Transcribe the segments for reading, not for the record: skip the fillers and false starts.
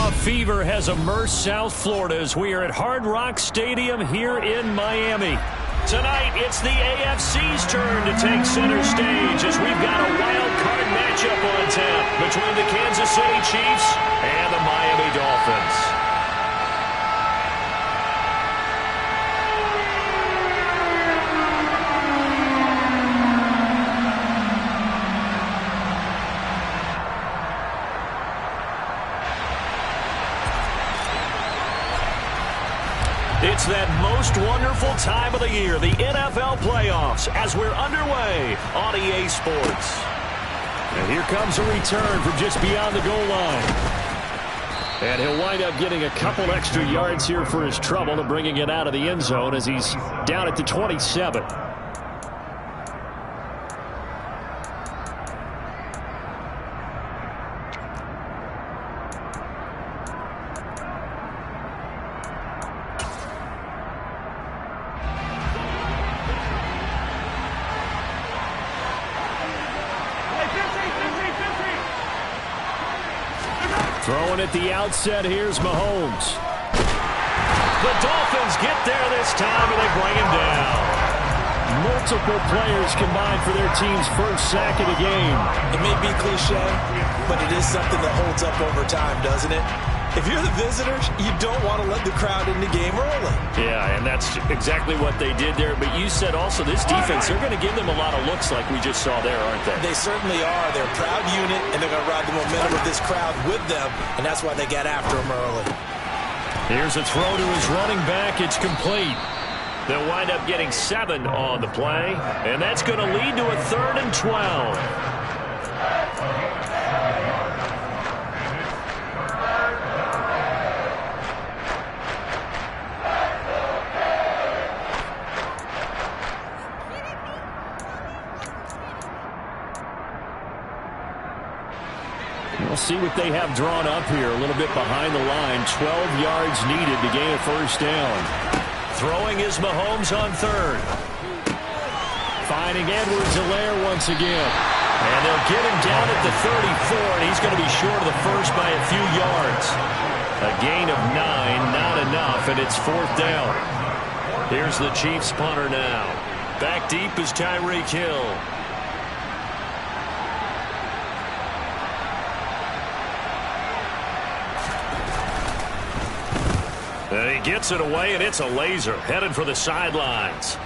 Playoff fever has immersed South Florida as we are at Hard Rock Stadium here in Miami. Tonight, it's the AFC's turn to take center stage as we've got a wild card matchup on tap between the Kansas City Chiefs and the Miami Dolphins. It's that most wonderful time of the year, the NFL playoffs, as we're underway on EA Sports. And here comes a return from just beyond the goal line. And he'll wind up getting a couple extra yards here for his trouble and bringing it out of the end zone as he's down at the 27. Throwing at the outset, here's Mahomes. The Dolphins get there this time, and they bring him down. Multiple players combined for their team's first sack of the game. It may be cliche, but it is something that holds up over time, doesn't it? If you're the visitors, you don't want to let the crowd in the game early. Yeah, and that's exactly what they did there. But you said also this defense, they're going to give them a lot of looks like we just saw there, aren't they? They certainly are. They're a proud unit, and they're going to ride the momentum of this crowd with them, and that's why they got after them early. Here's a throw to his running back. It's complete. They'll wind up getting 7 on the play, and that's going to lead to a 3rd and 12. We'll see what they have drawn up here. A little bit behind the line. 12 yards needed to gain a first down. Throwing is Mahomes on 3rd. Finding Edwards-Helaire once again. And they'll get him down at the 34, and he's going to be short of the first by a few yards. A gain of 9, not enough, and it's 4th down. Here's the Chiefs punter now. Back deep is Tyreek Hill. And he gets it away, and it's a laser headed for the sidelines.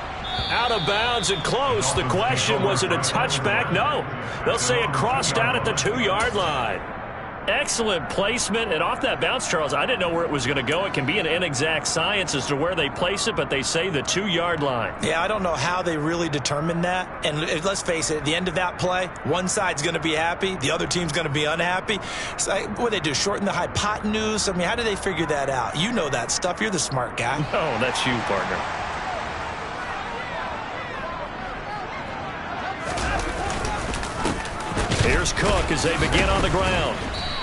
Out of bounds and close. The question, was it a touchback? No. They'll say it crossed out at the 2-yard line. Excellent placement, and off that bounce, Charles, I didn't know where it was going to go. It can be an inexact science as to where they place it, but they say the 2-yard line. Yeah, I don't know how they really determined that. And let's face it, at the end of that play, one side's going to be happy, the other team's going to be unhappy. So, what do they do, shorten the hypotenuse? I mean, how do they figure that out? You know that stuff. You're the smart guy. No, that's you, partner. Here's Cook as they begin on the ground.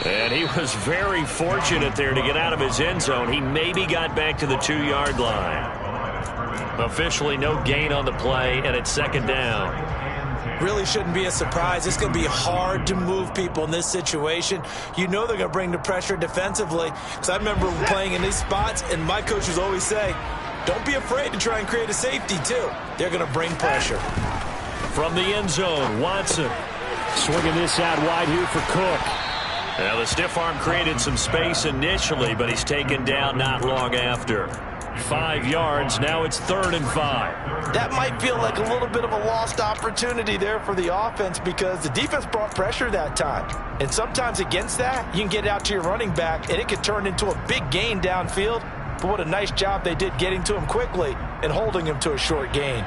And he was very fortunate there to get out of his end zone. He maybe got back to the 2-yard line. Officially no gain on the play, and it's 2nd down. Really shouldn't be a surprise. It's going to be hard to move people in this situation. You know they're going to bring the pressure defensively. Because I remember playing in these spots, and my coaches always say, don't be afraid to try and create a safety, too. They're going to bring pressure. From the end zone, Watson. Swinging this out wide here for Cook. Now, the stiff arm created some space initially, but he's taken down not long after. 5 yards. Now it's 3rd and 5. That might feel like a little bit of a lost opportunity there for the offense because the defense brought pressure that time. And sometimes against that, you can get out to your running back, and it could turn into a big gain downfield. But what a nice job they did getting to him quickly and holding him to a short gain.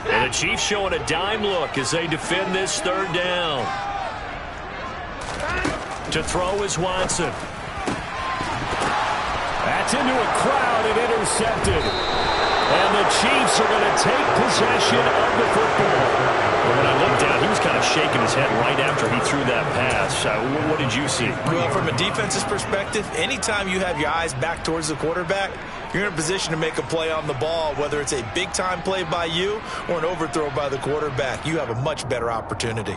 And the Chiefs showing a dime look as they defend this 3rd down. To throw is Watson. That's into a crowd and intercepted. And the Chiefs are going to take possession of the football. Well, when I looked down, he was kind of shaking his head right after he threw that pass. What did you see? Well, from a defense's perspective, anytime you have your eyes back towards the quarterback, you're in a position to make a play on the ball, whether it's a big-time play by you or an overthrow by the quarterback. You have a much better opportunity.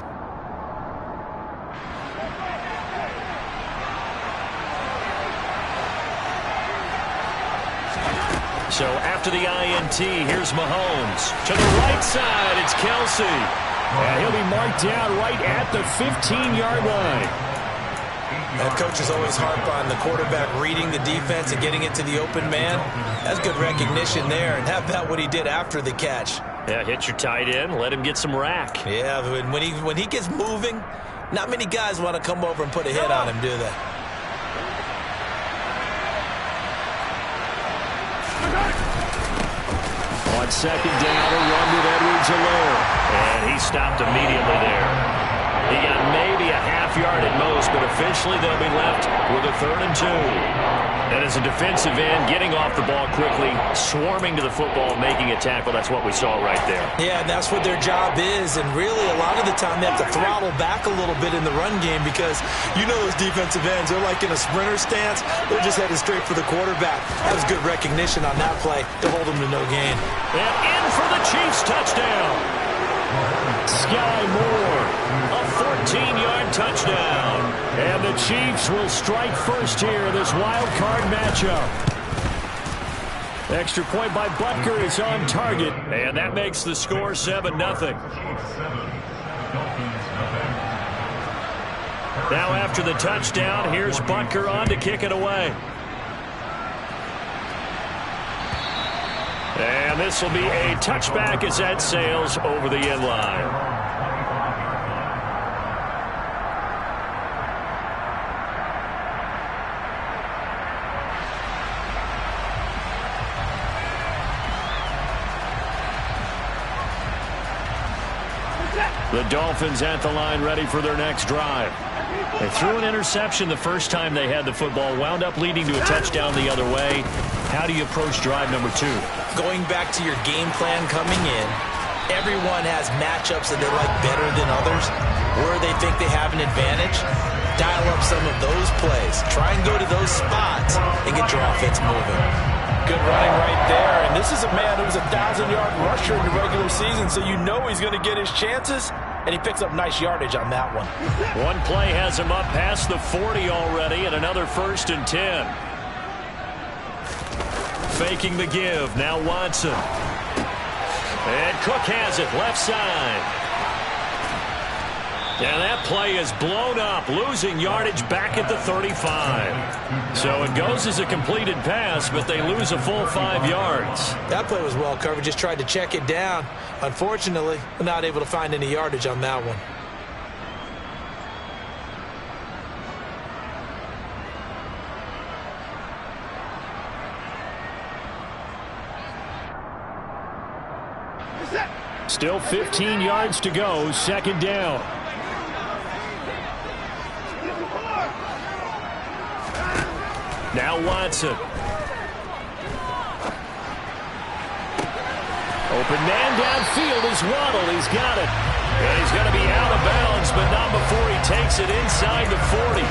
So after the INT, here's Mahomes. To the right side, it's Kelsey. And he'll be marked down right at the 15-yard line. That coach is always harp on the quarterback reading the defense and getting it to the open man. That's good recognition there. And how about what he did after the catch? Yeah, hit your tight end, let him get some rack. Yeah, when he gets moving, not many guys want to come over and put a hit on him, do they? On second down, a run with Edwards-Helaire. And he stopped immediately there. He got maybe a half yard at most, but officially they'll be left with a 3rd and 2. And as a defensive end, getting off the ball quickly, swarming to the football, making a tackle, that's what we saw right there. Yeah, and that's what their job is. And really, a lot of the time, they have to throttle back a little bit in the run game because you know those defensive ends, they're like in a sprinter stance. They're just headed straight for the quarterback. That was good recognition on that play to hold them to no gain. And in for the Chiefs touchdown. Sky Moore, a 14-yard touchdown. And the Chiefs will strike first here in this wild card matchup. Extra point by Butker is on target. And that makes the score 7-0. Now after the touchdown, here's Butker on to kick it away. And this will be a touchback as that sails over the end line. The Dolphins at the line ready for their next drive. They threw an interception the first time they had the football, wound up leading to a touchdown the other way. How do you approach drive number 2? Going back to your game plan coming in, everyone has matchups that they like better than others, where they think they have an advantage. Dial up some of those plays. Try and go to those spots and get your offense moving. Good running right there, and this is a man who was a 1,000-yard rusher in the regular season, so you know he's going to get his chances, and he picks up nice yardage on that one. One play has him up past the 40 already, and another 1st and 10. Faking the give, now Watson. And Cook has it, left side. And that play is blown up, losing yardage back at the 35. So it goes as a completed pass, but they lose a full 5 yards. That play was well covered, just tried to check it down. Unfortunately, not able to find any yardage on that one. Still 15 yards to go, second down. Now Watson. Open man downfield is Waddle. He's got it. And he's going to be out of bounds, but not before he takes it inside the 40.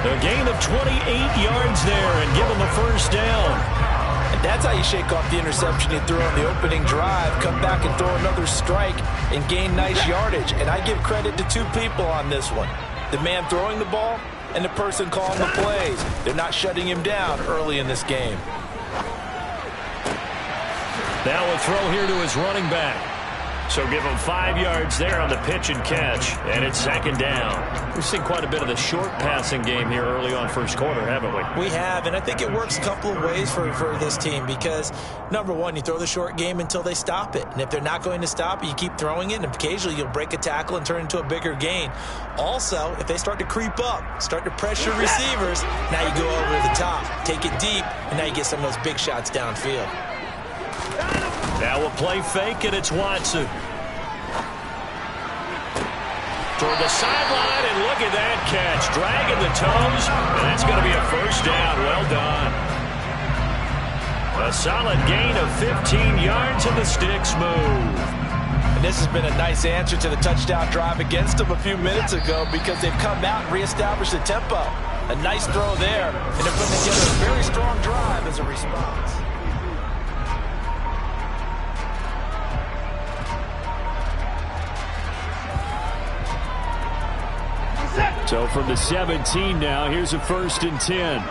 A gain of 28 yards there and give him a first down. And that's how you shake off the interception you threw on the opening drive. Come back and throw another strike and gain nice yardage. And I give credit to 2 people on this one. The man throwing the ball and the person calling the plays. They're not shutting him down early in this game. Now a throw here to his running back. So give him 5 yards there on the pitch and catch. And it's second down. We've seen quite a bit of the short passing game here early on first quarter, haven't we? We have, and I think it works a couple of ways for this team because, number one, you throw the short game until they stop it. And if they're not going to stop it, you keep throwing it, and occasionally you'll break a tackle and turn into a bigger gain. Also, if they start to creep up, start to pressure receivers, now you go over the top, take it deep, and now you get some of those big shots downfield. Now a play fake, and it's Watson. Toward the sideline, and look at that catch. Dragging the toes, and that's going to be a first down. Well done. A solid gain of 15 yards, and the sticks move. And this has been a nice answer to the touchdown drive against them a few minutes ago because they've come out and reestablished the tempo. A nice throw there, and they're putting together a very strong drive as a response. So from the 17 now, here's a 1st and 10.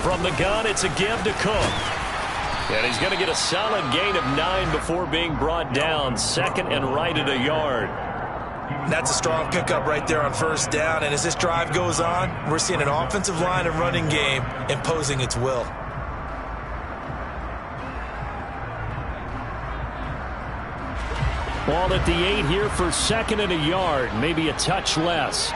From the gun, it's a give to Cook. And he's going to get a solid gain of 9 before being brought down. 2nd and right at a yard. That's a strong pickup right there on 1st down. And as this drive goes on, we're seeing an offensive line and running game imposing its will. Ball at the 8 here for 2nd and a yard. Maybe a touch less.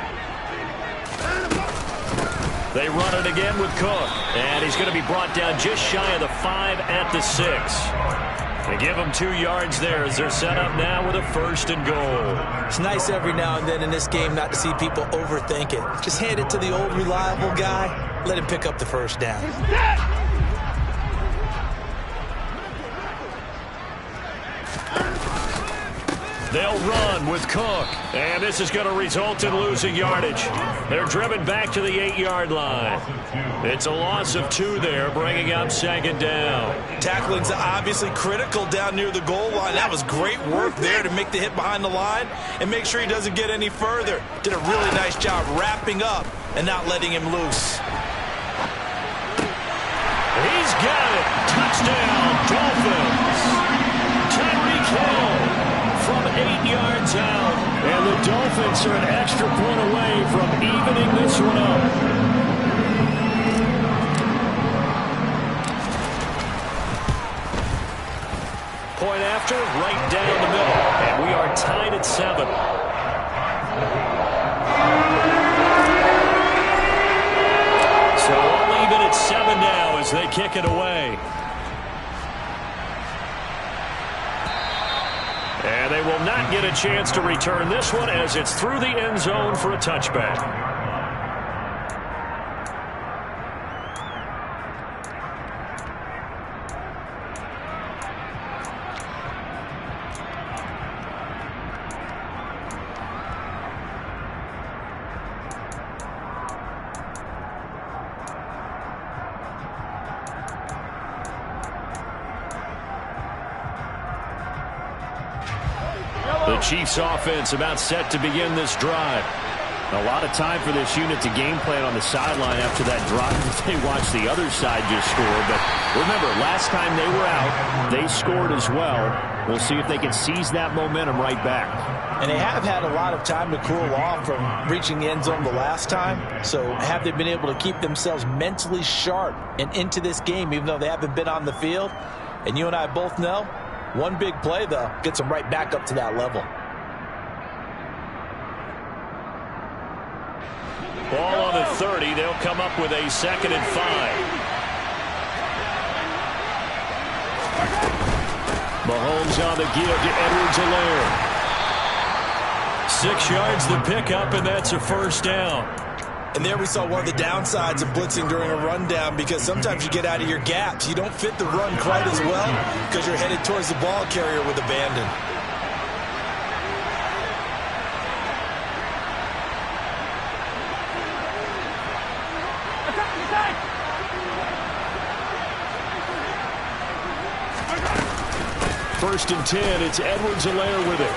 They run it again with Cook. And he's going to be brought down just shy of the 5 at the 6. They give him 2 yards there as they're set up now with a 1st and goal. It's nice every now and then in this game not to see people overthink it. Just hand it to the old reliable guy. Let him pick up the 1st down. They'll run with Cook. And this is going to result in losing yardage. They're driven back to the 8-yard line. It's a loss of 2 there, bringing up 2nd down. Tackling's obviously critical down near the goal line. That was great work there to make the hit behind the line and make sure he doesn't get any further. Did a really nice job wrapping up and not letting him loose. He's got it. Touchdown, Dolphins. Tyreek Hill from 8 yards out. And the Dolphins are an extra point away from evening this one up. Point after, right down the middle. And we are tied at 7. So all even at 7 now as they kick it away. And they will not get a chance to return this one as it's through the end zone for a touchback. The Chiefs offense about set to begin this drive. A lot of time for this unit to game plan on the sideline after that drive that they watched the other side just score. But remember, last time they were out, they scored as well. We'll see if they can seize that momentum right back. And they have had a lot of time to cool off from reaching the end zone the last time. So have they been able to keep themselves mentally sharp and into this game even though they haven't been on the field? And you and I both know, one big play, though, gets them right back up to that level. Ball on the 30. They'll come up with a 2nd and 5. Mahomes on the give to Edwards-Helaire. 6 yards the pickup, and that's a 1st down. And there we saw one of the downsides of blitzing during a rundown because sometimes you get out of your gaps. You don't fit the run quite as well because you're headed towards the ball carrier with abandon. First and 10, it's Edwards-Helaire with it.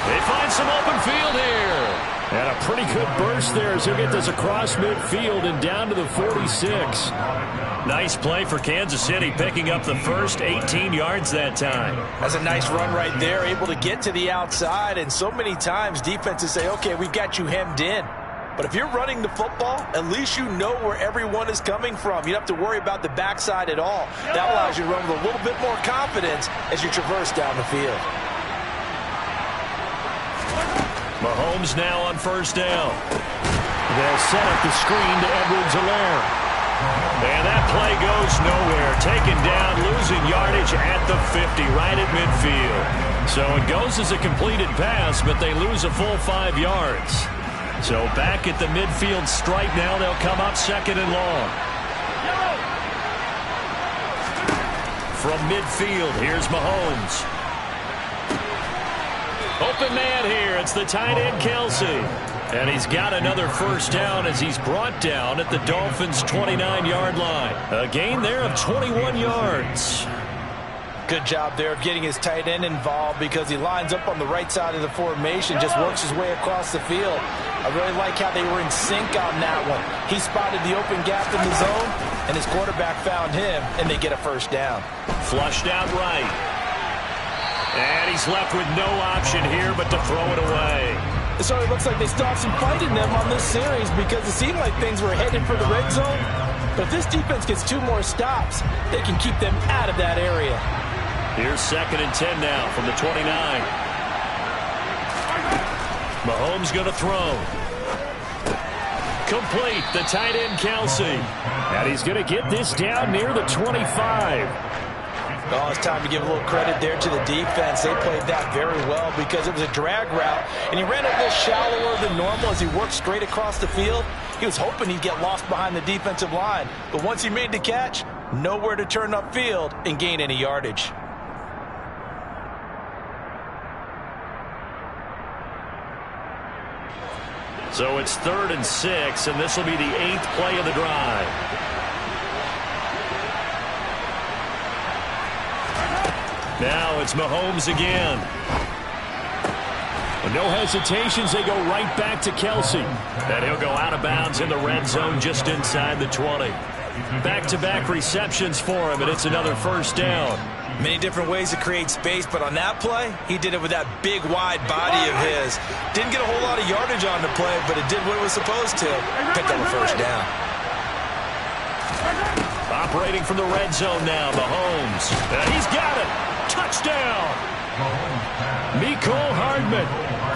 They find some open field here. And a pretty good burst there as he'll get this across midfield and down to the 46. Nice play for Kansas City, picking up the first 18 yards that time. That's a nice run right there, able to get to the outside. And so many times defenses say, okay, we've got you hemmed in. But if you're running the football, at least you know where everyone is coming from. You don't have to worry about the backside at all. That allows you to run with a little bit more confidence as you traverse down the field. Mahomes now on 1st down. They'll set up the screen to Edwards-Helaire. And that play goes nowhere. Taken down, losing yardage at the 50, right at midfield. So it goes as a completed pass, but they lose a full 5 yards. So back at the midfield stripe now, they'll come up 2nd and long. From midfield, here's Mahomes. Open man here. It's the tight end, Kelsey. And he's got another first down as he's brought down at the Dolphins' 29-yard line. A gain there of 21 yards. Good job there of getting his tight end involved because he lines up on the right side of the formation, just works his way across the field. I really like how they were in sync on that one. He spotted the open gap in the zone, and his quarterback found him, and they get a first down. Flushed out right. And he's left with no option here but to throw it away. So it looks like they still have some fight in them on this series because it seemed like things were headed for the red zone. But if this defense gets 2 more stops, they can keep them out of that area. Here's 2nd and 10 now from the 29. Mahomes going to throw. Complete, the tight end, Kelsey. And he's going to get this down near the 25. Oh, it's time to give a little credit there to the defense. They played that very well because it was a drag route, and he ran a little shallower than normal as he worked straight across the field. He was hoping he'd get lost behind the defensive line, but once he made the catch, nowhere to turn upfield and gain any yardage. So it's 3rd and 6, and this will be the 8th play of the drive. Now it's Mahomes again. No hesitations, they go right back to Kelsey. And he'll go out of bounds in the red zone just inside the 20. Back-to-back receptions for him, and it's another first down. Many different ways to create space, but on that play, he did it with that big, wide body of his. Didn't get a whole lot of yardage on the play, but it did what it was supposed to. Picked up a first down. Operating from the red zone now, Mahomes. And he's got it. Touchdown. Mecole Hardman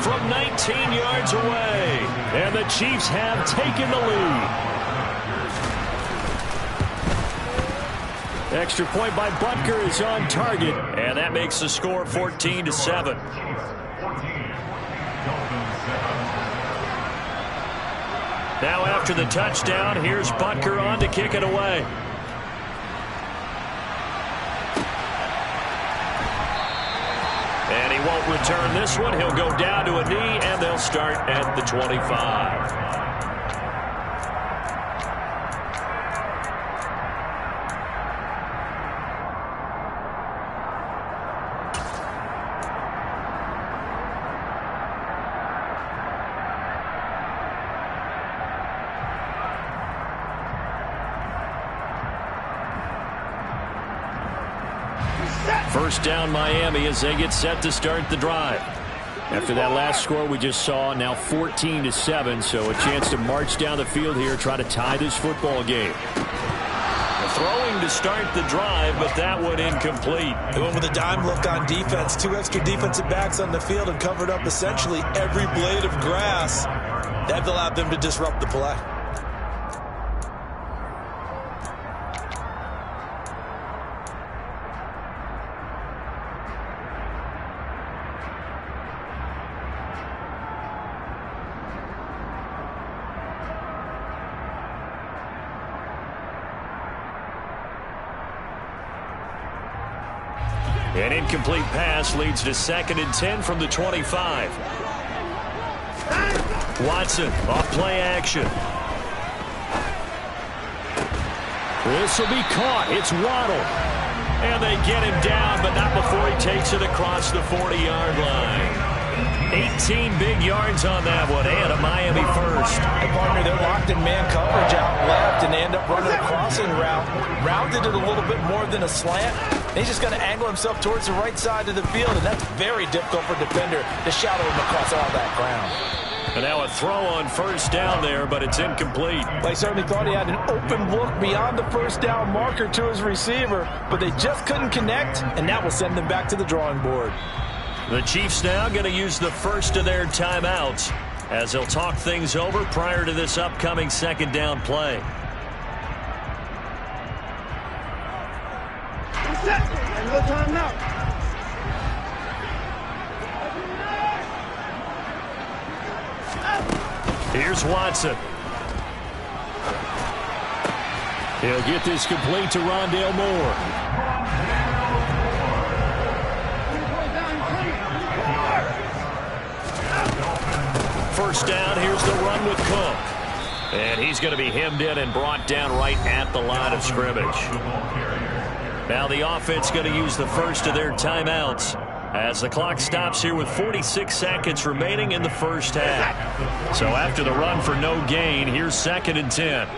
from 19 yards away. And the Chiefs have taken the lead. Extra point by Butker is on target. And that makes the score 14-7. Now after the touchdown, here's Butker on to kick it away. And he won't return this one. He'll go down to a knee, and they'll start at the 25. First down Miami as they get set to start the drive. After that last score we just saw, now 14-7, so a chance to march down the field here, try to tie this football game. Throwing to start the drive, but that one incomplete. They went with a dime look on defense. 2 extra defensive backs on the field and covered up essentially every blade of grass. That allowed them to disrupt the play. An incomplete pass leads to 2nd and 10 from the 25. Watson off play action. This will be caught. It's Waddle. And they get him down, but not before he takes it across the 40-yard line. 18 big yards on that one, and a Miami first. And partner, they're locked in man coverage out left, and they end up running a crossing route. Rounded it a little bit more than a slant. He's just going to angle himself towards the right side of the field, and that's very difficult for a defender to shadow him across all that ground. And now a throw on first down there, but it's incomplete. They certainly thought he had an open look beyond the first down marker to his receiver, but they just couldn't connect, and that will send them back to the drawing board. The Chiefs now going to use the first of their timeouts as they'll talk things over prior to this upcoming 2nd down play. Another timeout. Here's Watson. He'll get this complete to Rondale Moore. first down. Here's the run with Cook. And he's going to be hemmed in and brought down right at the line of scrimmage. Now the offense going to use the first of their timeouts as the clock stops here with 46 seconds remaining in the first half. So after the run for no gain, here's 2nd and 10.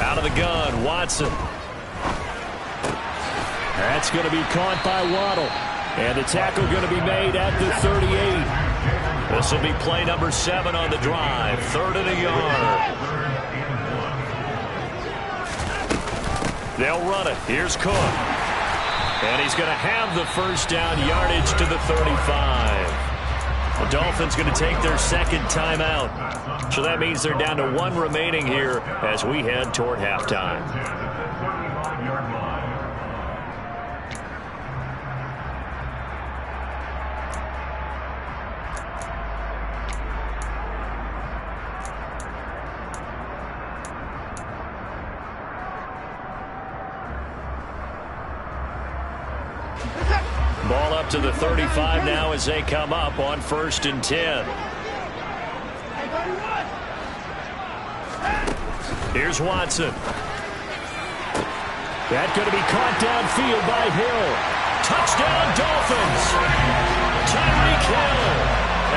Out of the gun, Watson. That's going to be caught by Waddle. And the tackle going to be made at the 38. This will be play number 7 on the drive. 3rd and a yard. They'll run it. Here's Cook. And he's going to have the first down, yardage to the 35. The Dolphins going to take their 2nd timeout. So that means they're down to 1 remaining here as we head toward halftime. Ball up to the 35 now as they come up on 1st and 10. Here's Watson. That's going to be caught downfield by Hill. Touchdown, Dolphins. Tyreek Hill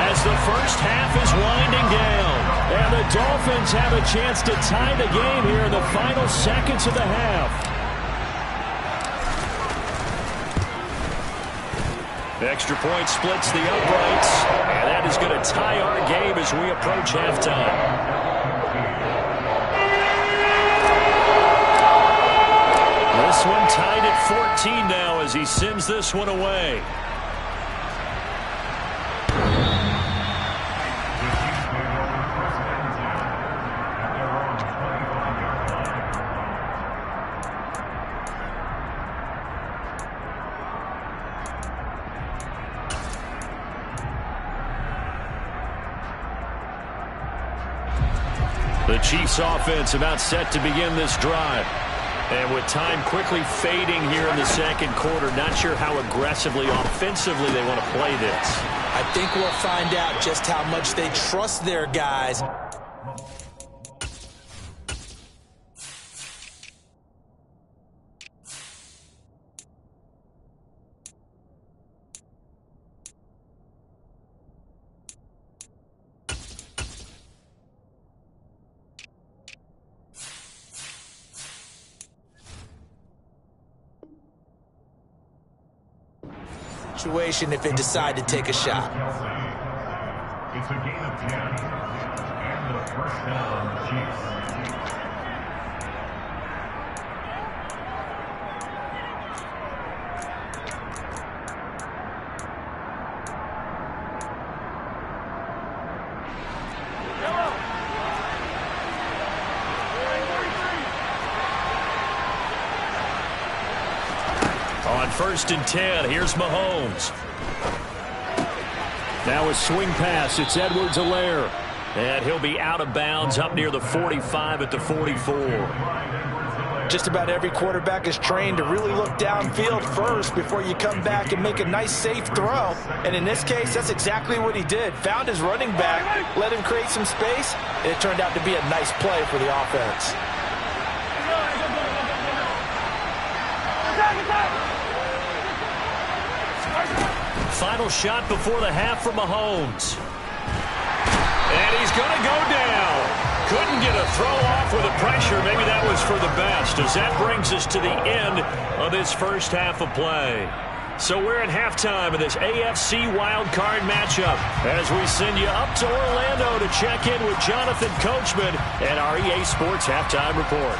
as the first half is winding down. And the Dolphins have a chance to tie the game here in the final seconds of the half. Extra point splits the uprights, and that is going to tie our game as we approach halftime. This one tied at 14 now as he sends this one away. The Chiefs offense about set to begin this drive. And with time quickly fading here in the 2nd quarter, not sure how aggressively, offensively they want to play this. I think we'll find out just how much they trust their guys. Situation if they decide to take a shot. It's a gain of 10 and the first down, Chiefs. On 1st and 10, here's Mahomes. Now a swing pass. It's Edwards-Helaire. And he'll be out of bounds up near the 45 at the 44. Just about every quarterback is trained to really look downfield first before you come back and make a nice, safe throw. And in this case, that's exactly what he did. Found his running back, let him create some space, and it turned out to be a nice play for the offense. Final shot before the half from Mahomes. And he's going to go down. Couldn't get a throw off with the pressure. Maybe that was for the best, as that brings us to the end of this first half of play. So we're at halftime of this AFC wildcard matchup as we send you up to Orlando to check in with Jonathan Coachman and our EA Sports Halftime Report.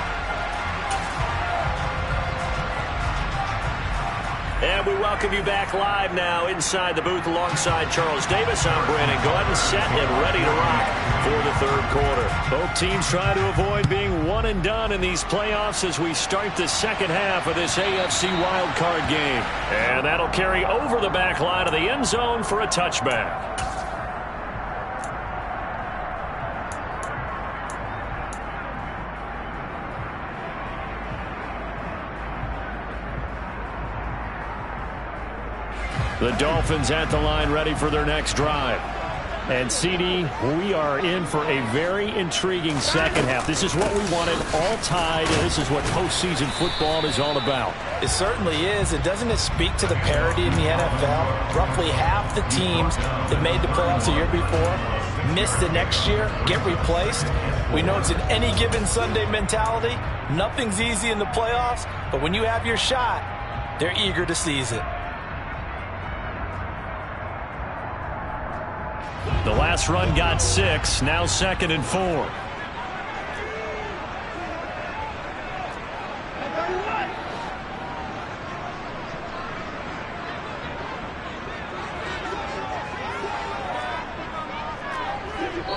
And we welcome you back live now inside the booth alongside Charles Davis. I'm Brandon Gordon, set and ready to rock for the 3rd quarter. Both teams try to avoid being one and done in these playoffs as we start the 2nd half of this AFC wildcard game. And that'll carry over the back line of the end zone for a touchback. The Dolphins at the line ready for their next drive. And, CD, we are in for a very intriguing second half. This is what we wanted, all tied, and this is what postseason football is all about. It certainly is. And doesn't it speak to the parity in the NFL? Roughly half the teams that made the playoffs the year before miss the next year, get replaced. We know it's an any given Sunday mentality. Nothing's easy in the playoffs, but when you have your shot, they're eager to seize it. The last run got 6, now 2nd and 4.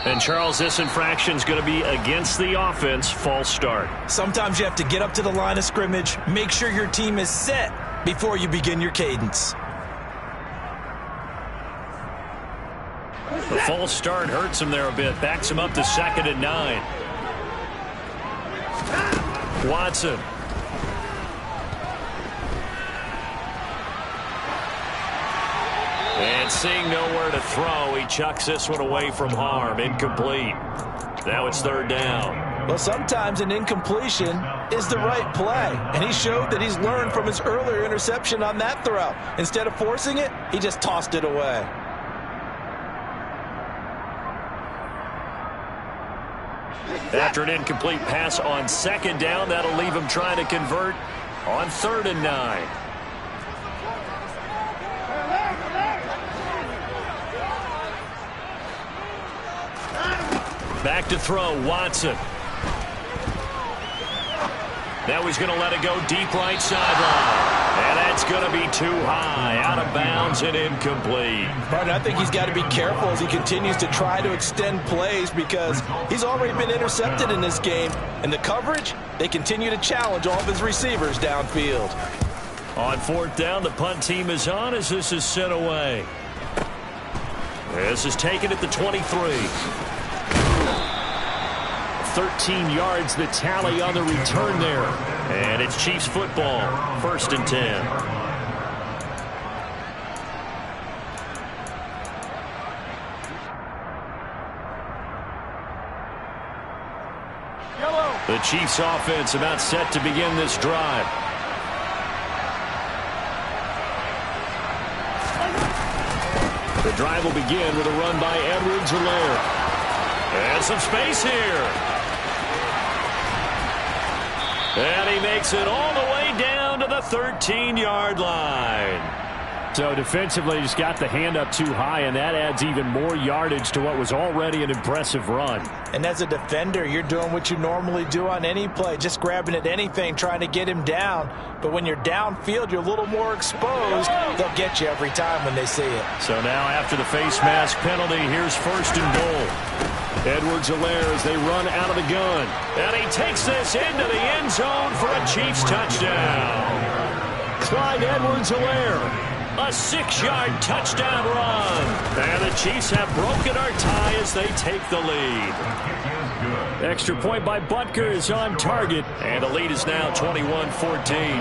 And, Charles, this infraction is going to be against the offense. False start. Sometimes you have to get up to the line of scrimmage, make sure your team is set before you begin your cadence. The false start hurts him there a bit. Backs him up to 2nd and 9. Watson. And seeing nowhere to throw, he chucks this one away from harm. Incomplete. Now it's 3rd down. Well, sometimes an incompletion is the right play. And he showed that he's learned from his earlier interception on that throw. Instead of forcing it, he just tossed it away. After an incomplete pass on 2nd down, that'll leave him trying to convert on 3rd and 9. Back to throw, Watson. Now he's going to let it go deep right sideline. And that's going to be too high, out of bounds and incomplete. Martin, I think he's got to be careful as he continues to try to extend plays because he's already been intercepted in this game. And the coverage, they continue to challenge all of his receivers downfield. On 4th down, the punt team is on as this is sent away. This is taken at the 23. 13 yards the tally on the return there. And it's Chiefs football, 1st and 10. The Chiefs offense about set to begin this drive. The drive will begin with a run by Edwards-Helaire. And some space here. And he makes it all the way down to the 13-yard line. So defensively, just got the hand up too high, and that adds even more yardage to what was already an impressive run. And as a defender, you're doing what you normally do on any play, just grabbing at anything, trying to get him down. But when you're downfield, you're a little more exposed. They'll get you every time when they see it. So now after the face mask penalty, here's 1st and goal. Edwards-Helaire as they run out of the gun. And he takes this into the end zone for a Chiefs touchdown. Clyde Edwards-Helaire. A 6-yard touchdown run. And the Chiefs have broken our tie as they take the lead. Extra point by Butker is on target. And the lead is now 21-14.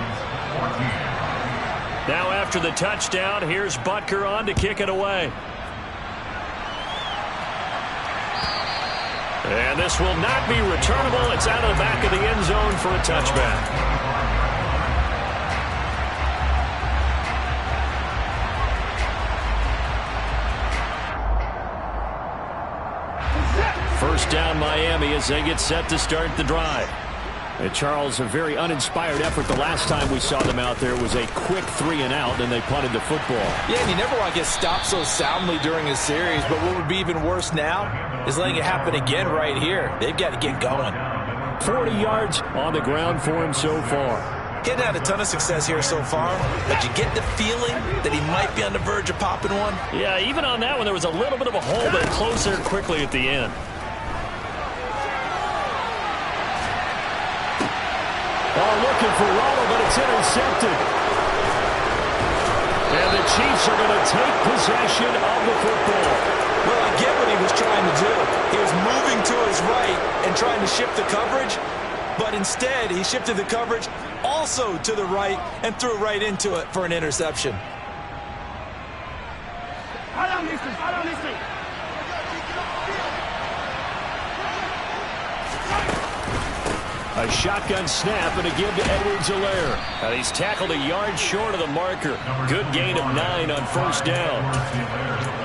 Now after the touchdown, here's Butker on to kick it away. And this will not be returnable. It's out of the back of the end zone for a touchback. First down Miami as they get set to start the drive. And Charles, a very uninspired effort the last time we saw them out there. It was a quick 3-and-out, and they punted the football. Yeah, and you never want to get stopped so soundly during a series, but what would be even worse now is letting it happen again right here. They've got to get going. 40 yards on the ground for him so far. He hadn't had a ton of success here so far, but you get the feeling that he might be on the verge of popping one. Yeah, even on that one, there was a little bit of a hole, but it closed there quickly at the end. Oh, looking for Waddle, but it's intercepted. And the Chiefs are going to take possession of the football. Well, I get what he was trying to do. He was moving to his right and trying to shift the coverage, but instead he shifted the coverage also to the right and threw right into it for an interception. A shotgun snap and a give to Edwards-Helaire. And he's tackled a yard short of the marker. Good gain of 9 on first down.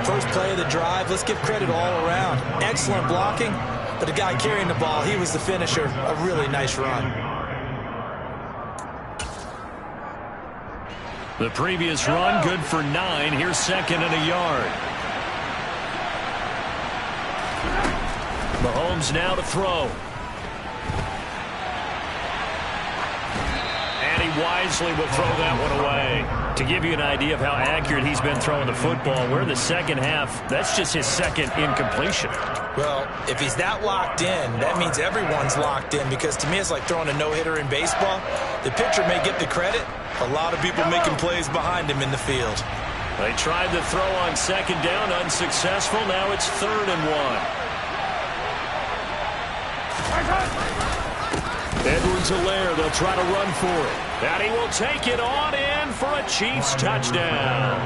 First play of the drive, let's give credit all around. Excellent blocking, but the guy carrying the ball, he was the finisher. A really nice run. The previous run, good for 9. Here's second and a yard. Mahomes now to throw. And he wisely will throw that one away. To give you an idea of how accurate he's been throwing the football, we're in the second half. That's just his second incompletion. Well, if he's that locked in, that means everyone's locked in, because to me it's like throwing a no-hitter in baseball. The pitcher may get the credit. A lot of people making plays behind him in the field. They tried to throw on second down, unsuccessful. Now it's 3rd and 1. Edwards-Helaire, they'll try to run for it. And he will take it on in for a Chiefs touchdown.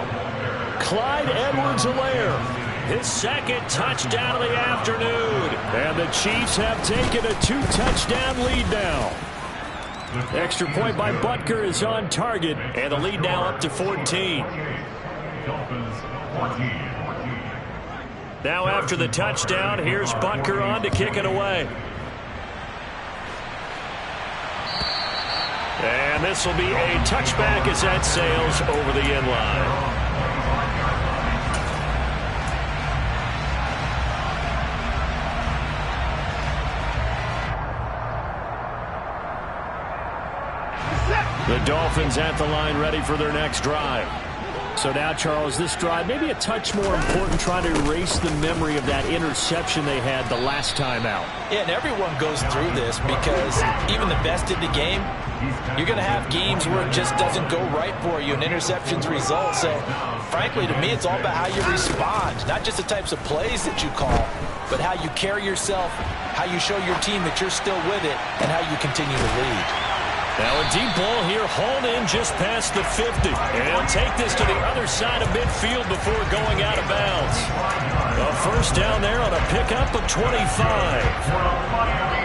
Clyde Edwards-Helaire, his second touchdown of the afternoon. And the Chiefs have taken a 2-touchdown lead now. Extra point by Butker is on target, and the lead now up to 14. Now after the touchdown, here's Butker on to kick it away. And this will be a touchback as that sails over the end line. The Dolphins at the line, ready for their next drive. So now, Charles, this drive maybe a touch more important, trying to erase the memory of that interception they had the last time out. Yeah, and everyone goes through this, because even the best in the game, you're going to have games where it just doesn't go right for you and interceptions result. So, frankly, to me, it's all about how you respond, not just the types of plays that you call, but how you carry yourself, how you show your team that you're still with it, and how you continue to lead. Now a deep ball here, hauled in just past the 50. And he'll take this to the other side of midfield before going out of bounds. A first down there on a pickup of 25.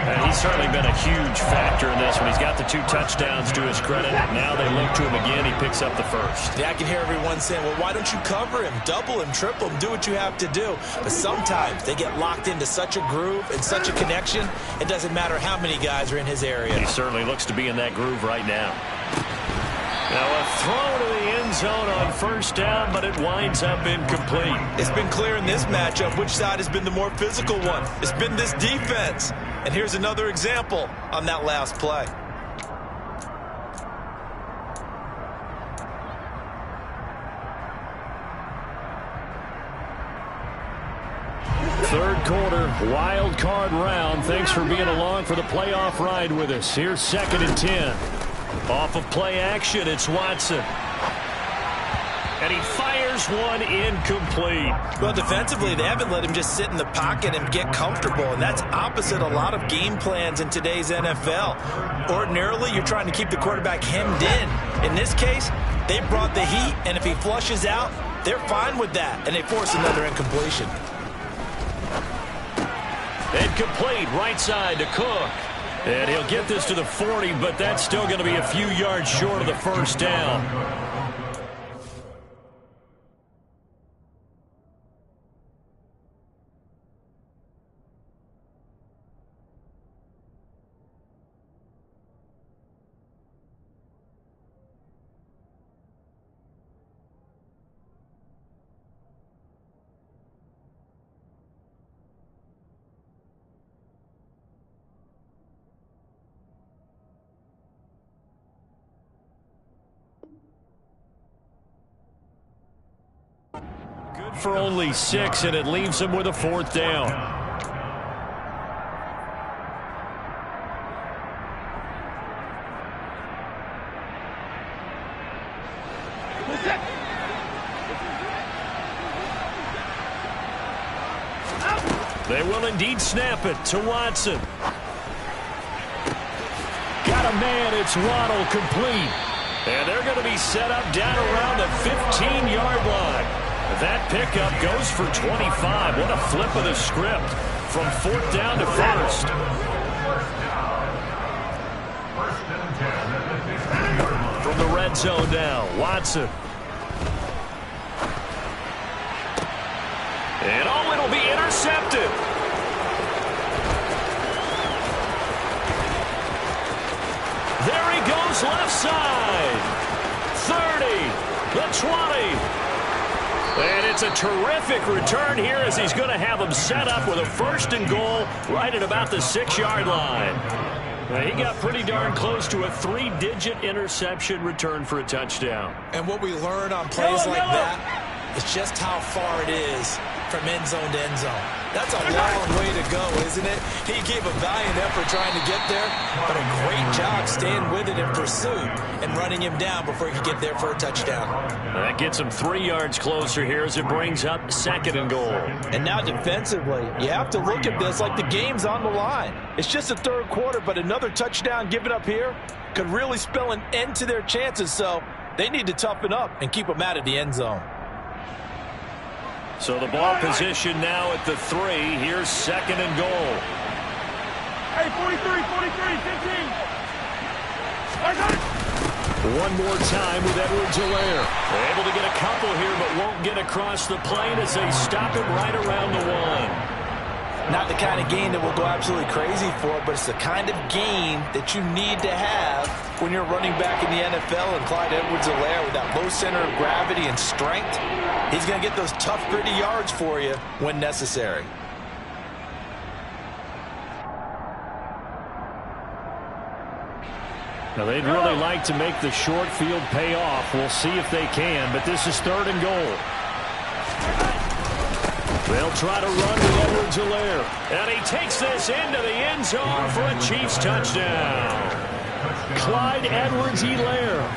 And he's certainly been a huge factor in this one. He's got the 2 touchdowns to his credit. Now they look to him again. He picks up the first. Yeah, I can hear everyone saying, well, why don't you cover him, double him, triple him, do what you have to do. But sometimes they get locked into such a groove and such a connection, it doesn't matter how many guys are in his area. He certainly looks to be in that groove right now. Now a throw to the end zone on first down, but it winds up incomplete. It's been clear in this matchup which side has been the more physical one. It's been this defense. And here's another example on that last play. Third quarter, wild card round. Thanks for being along for the playoff ride with us. Here's 2nd and 10. Off of play action, it's Watson. And he fires one incomplete. Well, defensively, they haven't let him just sit in the pocket and get comfortable, and that's opposite a lot of game plans in today's NFL. Ordinarily, you're trying to keep the quarterback hemmed in. In this case, they brought the heat, and if he flushes out, they're fine with that, and they force another incompletion. Incomplete, right side to Cook. And he'll get this to the 40, but that's still going to be a few yards short of the first down. For only 6, and it leaves him with a 4th down. They will indeed snap it to Watson. Got a man, it's Waddle, complete. And they're going to be set up down around the 15-yard line. That pickup goes for 25. What a flip of the script from 4th down to 1st. From the red zone now, Watson. And oh, it'll be intercepted. There he goes left side. 30, the 20. And it's a terrific return here as he's going to have him set up with a 1st and goal right at about the 6-yard line. Now, he got pretty darn close to a 3-digit interception return for a touchdown. And what we learn on plays like that is just how far it is from end zone to end zone. That's a long way to go, isn't it? He gave a valiant effort trying to get there, but a great job staying with it in pursuit and running him down before he could get there for a touchdown. That gets him 3 yards closer here as it brings up 2nd and goal. And now defensively, you have to look at this like the game's on the line. It's just the 3rd quarter, but another touchdown given up here could really spell an end to their chances, so they need to toughen up and keep them out of the end zone. So the ball position now at the 3. Here's 2nd and goal. Hey, 43, 15. One more time with Edwards-Helaire. They're able to get a couple here, but won't get across the plane as they stop it right around the 1. Not the kind of game that we'll go absolutely crazy for, but it's the kind of game that you need to have when you're running back in the NFL. And Clyde Edwards-Helaire, with that low center of gravity and strength, he's going to get those tough, gritty yards for you when necessary. Now, they'd really like to make the short field pay off. We'll see if they can, but this is 3rd and goal. They'll try to run with Edwards-Helaire. And he takes this into the end zone for a Chiefs touchdown. Clyde Edwards-Helaire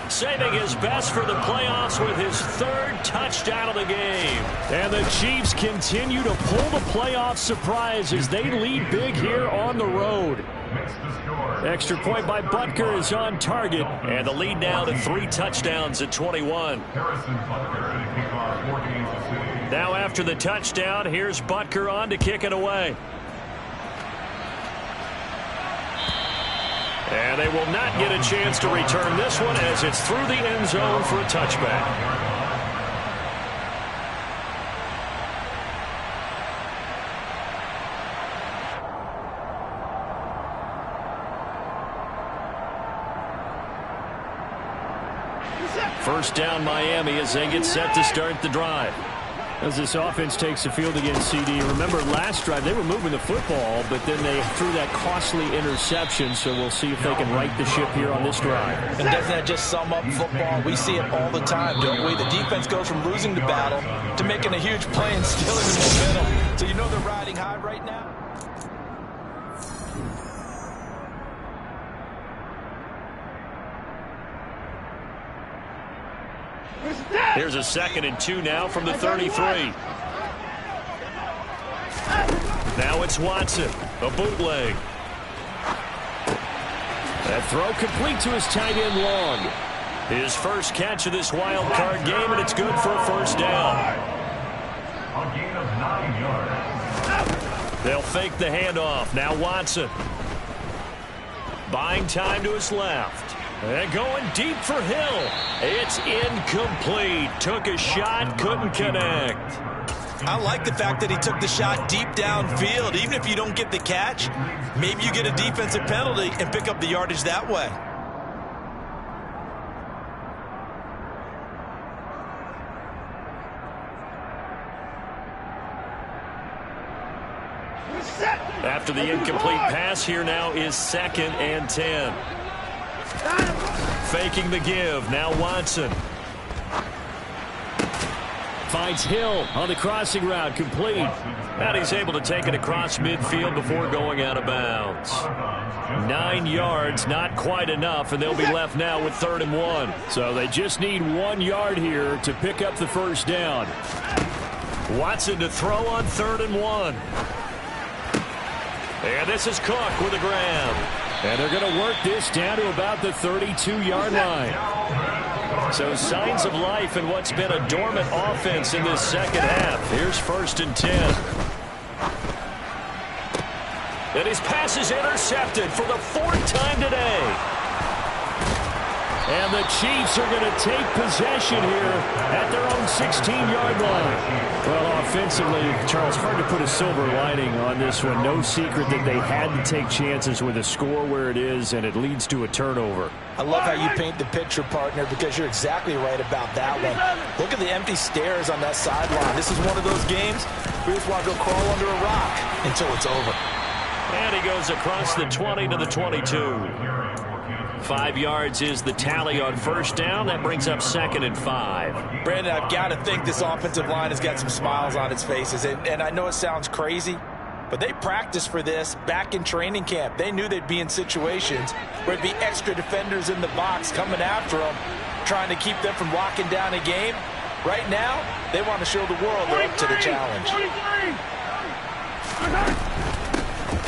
saving his best for the playoffs with his 3rd touchdown of the game. And the Chiefs continue to pull the playoff surprise as they lead big here on the road. Extra point by Butker is on target. And the lead now to 3 touchdowns at 21. Now after the touchdown, here's Butker on to kick it away. And they will not get a chance to return this one as it's through the end zone for a touchback. First down Miami as they get set to start the drive. As this offense takes the field against CD. Remember last drive they were moving the football, but then they threw that costly interception, so we'll see if they can right the ship here on this drive. And doesn't that just sum up football? We see it all the time, don't we? The defense goes from losing the battle to making a huge play and stealing the momentum. So you know they're riding high right now? Here's a 2nd and 2 now from the 33. Now it's Watson, a bootleg. That throw complete to his tight end Long. His first catch of this wild card game, and it's good for a 1st down. A gain of 9 yards. They'll fake the handoff. Now Watson. Buying time to his left. And going deep for Hill. It's incomplete. Took a shot, couldn't connect. I like the fact that he took the shot deep downfield. Even if you don't get the catch, maybe you get a defensive penalty and pick up the yardage that way. After the incomplete pass, here now is 2nd and 10. Faking the give. Now Watson. Finds Hill on the crossing route. Complete. And he's able to take it across midfield before going out of bounds. 9 yards, not quite enough, and they'll be left now with 3rd and 1. So they just need 1 yard here to pick up the 1st down. Watson to throw on 3rd and 1. And this is Cook with a grab. And they're going to work this down to about the 32-yard line. So signs of life in what's been a dormant offense in this second half. Here's 1st and 10. And his pass is intercepted for the 4th time today. And the Chiefs are going to take possession here at their own 16-yard line. Well, offensively, Charles, hard to put a silver lining on this one. No secret that they had to take chances with a score where it is, and it leads to a turnover. I love how you paint the picture, partner, because you're exactly right about that one. Look at the empty stairs on that sideline. This is one of those games we just want to go crawl under a rock until it's over. And he goes across the 20 to the 22. 5 yards is the tally on 1st down. That brings up 2nd and 5. Brandon, I've got to think this offensive line has got some smiles on its faces. And I know it sounds crazy, but they practiced for this back in training camp. They knew they'd be in situations where there'd be extra defenders in the box coming after them, trying to keep them from locking down a game. Right now, they want to show the world they're up to the challenge.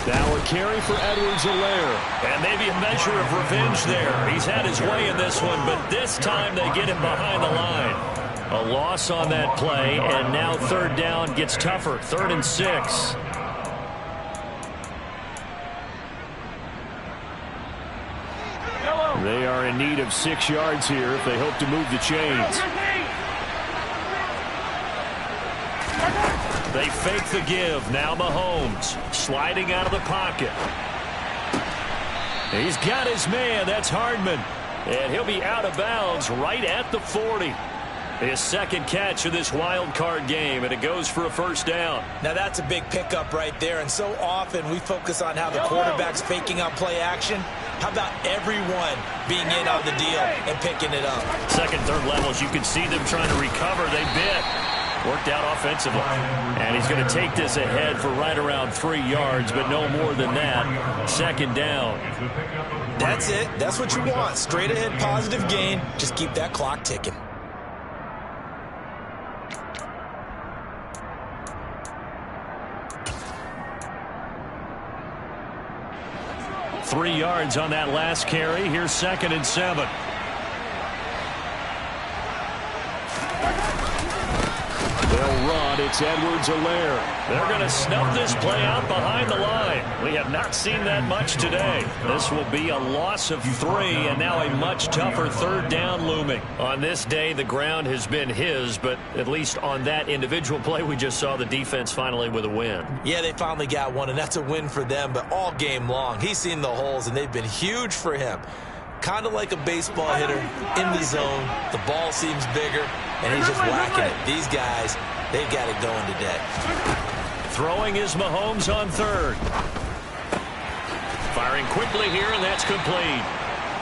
Now a carry for Edwards-Helaire. And maybe a measure of revenge there. He's had his way in this one, but this time they get him behind the line. A loss on that play, and now 3rd down gets tougher. 3rd and 6. They are in need of 6 yards here if they hope to move the chains. They fake the give. Now Mahomes sliding out of the pocket. He's got his man. That's Hardman. And he'll be out of bounds right at the 40. His 2nd catch of this wild card game, and it goes for a 1st down. Now that's a big pickup right there, and so often we focus on how the quarterback's faking out play action. How about everyone being in on the deal and picking it up? 2nd, 3rd levels, you can see them trying to recover. They bit. Worked out offensively. And he's going to take this ahead for right around 3 yards, but no more than that. 2nd down. That's it. That's what you want. Straight ahead positive gain. Just keep that clock ticking. Three yards on that last carry. Here's 2nd and 7. They'll run. It's Edwards-Helaire. They're going to snuff this play out behind the line. We have not seen that much today. This will be a loss of 3, and now a much tougher 3rd down looming. On this day, the ground has been his, but at least on that individual play, we just saw the defense finally with a win. Yeah, they finally got one, and that's a win for them, but all game long, he's seen the holes, and they've been huge for him. Kind of like a baseball hitter in the zone. The ball seems bigger, and he's just whacking it. These guys, they've got it going today. Throwing is Mahomes on 3rd. Firing quickly here, and that's complete.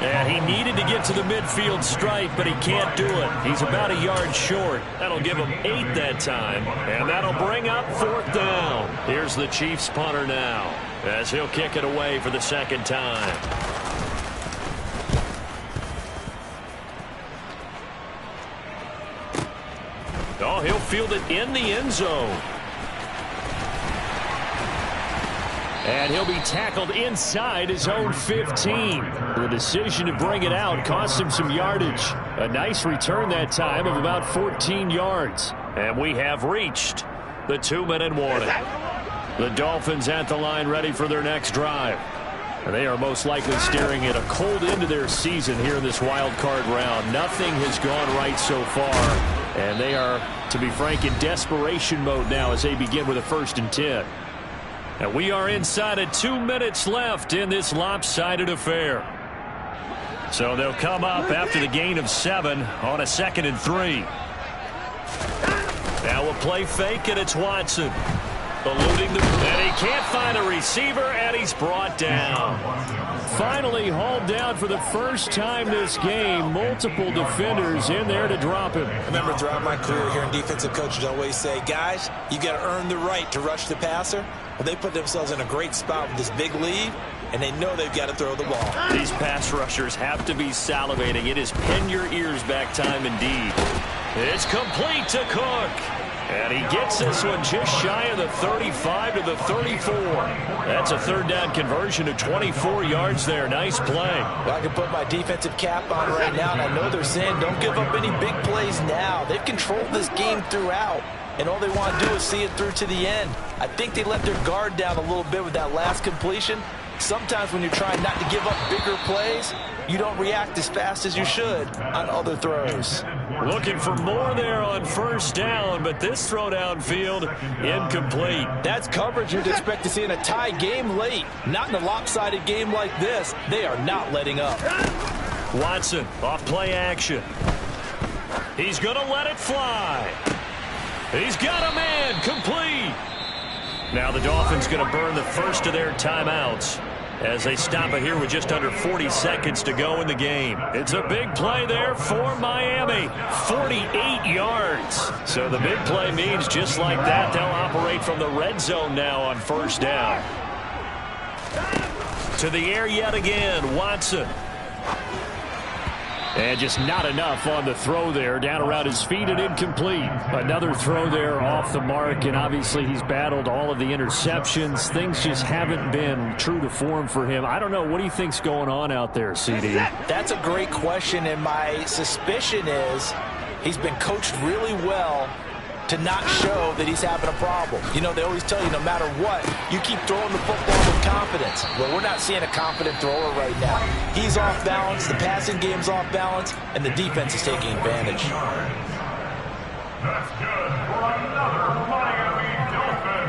And he needed to get to the midfield stripe, but he can't do it. He's about a yard short. That'll give him 8 that time, and that'll bring up 4th down. Here's the Chiefs punter now, as he'll kick it away for the 2nd time. Oh, he'll field it in the end zone. And he'll be tackled inside his own 15. The decision to bring it out cost him some yardage. A nice return that time of about 14 yards. And we have reached the 2-minute warning. The Dolphins at the line ready for their next drive. And they are most likely staring at a cold end to their season here in this wild card round. Nothing has gone right so far. And they are, to be frank, in desperation mode now as they begin with a 1st and 10. And we are inside of 2 minutes left in this lopsided affair. So they'll come up after the gain of 7 on a 2nd and 3. Now a play fake, and it's Watson. Eluding the... And he can't find a receiver, and he's brought down. Finally hauled down for the first time this game. Multiple defenders in there to drop him. I remember throughout my career hearing defensive coaches always say, guys, you got to earn the right to rush the passer. Well, they put themselves in a great spot with this big lead, and they know they've got to throw the ball. These pass rushers have to be salivating. It is pin your ears back time indeed. It's complete to Cook. And he gets this one just shy of the 35 to the 34. That's a third down conversion of 24 yards there. Nice play. Well, I can put my defensive cap on right now, and I know they're saying don't give up any big plays now. They've controlled this game throughout, and all they want to do is see it through to the end. I think they let their guard down a little bit with that last completion. Sometimes when you're trying not to give up bigger plays, you don't react as fast as you should on other throws. Looking for more there on first down, but this throw downfield incomplete. That's coverage you'd expect to see in a tie game late. Not in a lopsided game like this. They are not letting up. Watson off play action. He's going to let it fly. He's got a man complete. Now the Dolphins going to burn the first of their timeouts as they stop it here with just under 40 seconds to go in the game. It's a big play there for Miami. 48 yards. So the big play means just like that, they'll operate from the red zone now on first down. To the air yet again, Watson. And just not enough on the throw there. Down around his feet and incomplete. Another throw there off the mark, and obviously he's battled all of the interceptions. Things just haven't been true to form for him. I don't know. What do you think's going on out there, CD? That's a great question, and my suspicion is he's been coached really well to not show that he's having a problem. You know, they always tell you no matter what, you keep throwing the football with confidence. Well, we're not seeing a confident thrower right now. He's off balance, the passing game's off balance, and the defense is taking advantage. That's good for another Miami Dolphin.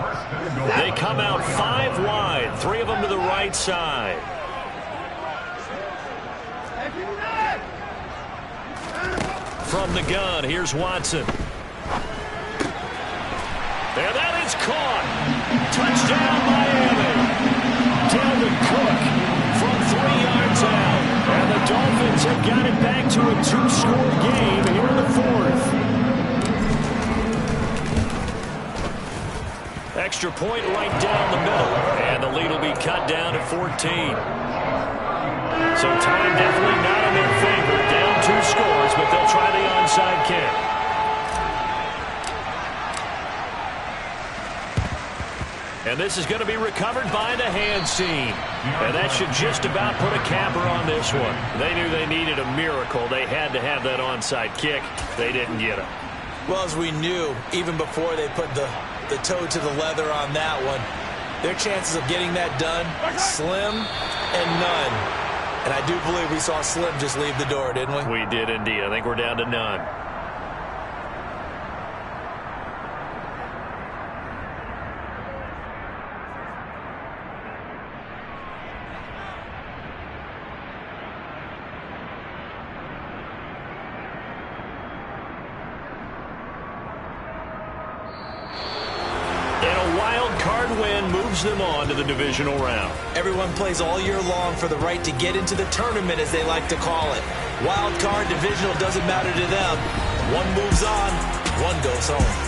First and goal. They come out 5 wide, 3 of them to the right side. From the gun, here's Watson. And that is caught. Touchdown, Miami. Dalvin Cook from 3 yards out. And the Dolphins have got it back to a 2-score game here in the 4th. Extra point right down the middle. And the lead will be cut down to 14. So time definitely not in their favor. Down 2 scores, but they'll try the onside kick. And this is going to be recovered by the hands team. And that should just about put a capper on this one. They knew they needed a miracle. They had to have that onside kick. They didn't get it. Well, as we knew, even before they put the toe to the leather on that one, their chances of getting that done, slim and none. And I do believe we saw Slim just leave the door, didn't we? We did indeed. I think we're down to none. Moves them on to the divisional round. Everyone plays all year long for the right to get into the tournament, as they like to call it. Wild card, divisional, doesn't matter to them. One moves on, one goes home.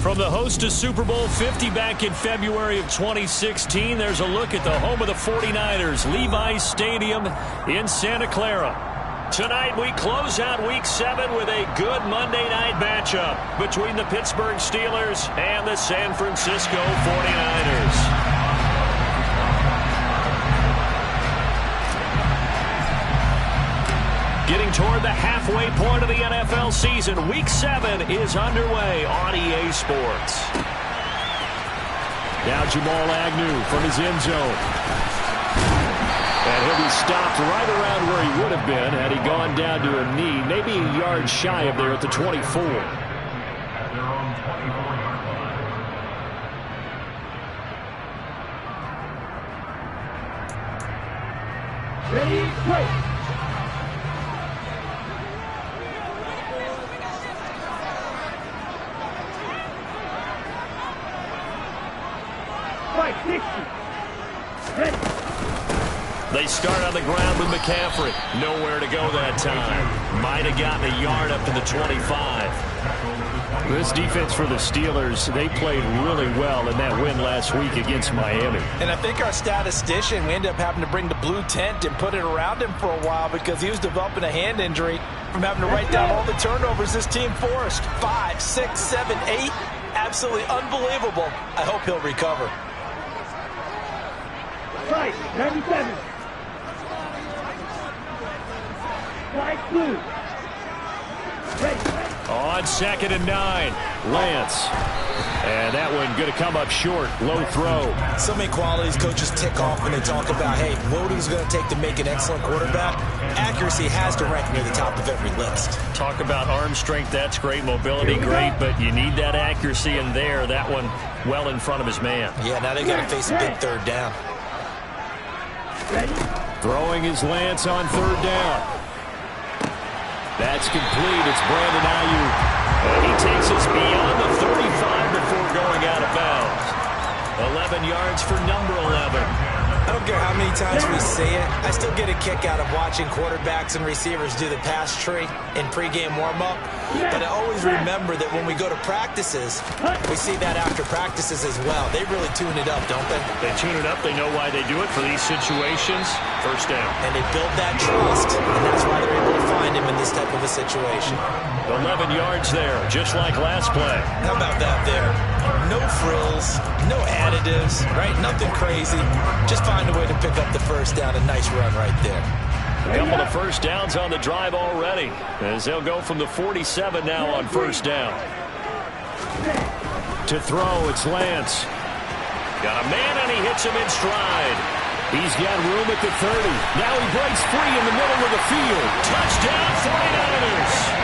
From the host to Super Bowl 50 back in February of 2016, there's a look at the home of the 49ers, Levi's Stadium in Santa Clara. Tonight we close out Week 7 with a good Monday night matchup between the Pittsburgh Steelers and the San Francisco 49ers. Getting toward the halfway point of the NFL season, Week 7 is underway on EA Sports. Now Jamal Agnew from his end zone. And he'll be stopped right around where he would have been had he gone down to a knee, maybe a yard shy of there at the 24. At their own 24-yard line. Ready, play. They start on the ground with McCaffrey. Nowhere to go that time. Might have gotten a yard up to the 25. This defense for the Steelers, they played really well in that win last week against Miami. And I think our statistician, we ended up having to bring the blue tent and put it around him for a while because he was developing a hand injury from having to write down all the turnovers this team forced. 5, 6, 7, 8. Absolutely unbelievable. I hope he'll recover. Right, 97. Right, blue. Ready. On 2nd and 9, Lance. And that one going to come up short. Low throw. So many qualities coaches tick off when they talk about, hey, what is it going to take to make an excellent quarterback? Accuracy has to rank near the top of every list. Talk about arm strength, that's great. Mobility, great. But you need that accuracy in there. That one well in front of his man. Yeah, now they got to face a big third down. Ready. Throwing his Lance on 3rd down. That's complete. It's Brandon Ayuk. And he takes us beyond the 35 before going out of bounds. 11 yards for number 11. I don't care how many times we say it, I still get a kick out of watching quarterbacks and receivers do the pass tree in pregame warm-up. But I always remember that when we go to practices, we see that after practices as well. They really tune it up, don't they? They tune it up. They know why they do it for these situations. First down. And they build that trust, and that's why they're able to find him in this type of a situation. 11 yards there, just like last play. How about that there? No frills, no additives, right? Nothing crazy. Just find a way to pick up the first down. A nice run right there. A couple of first downs on the drive already, as they'll go from the 47 now on 1st down. To throw, it's Lance. Got a man, and he hits him in stride. He's got room at the 30. Now he breaks free in the middle of the field. Touchdown, 49ers.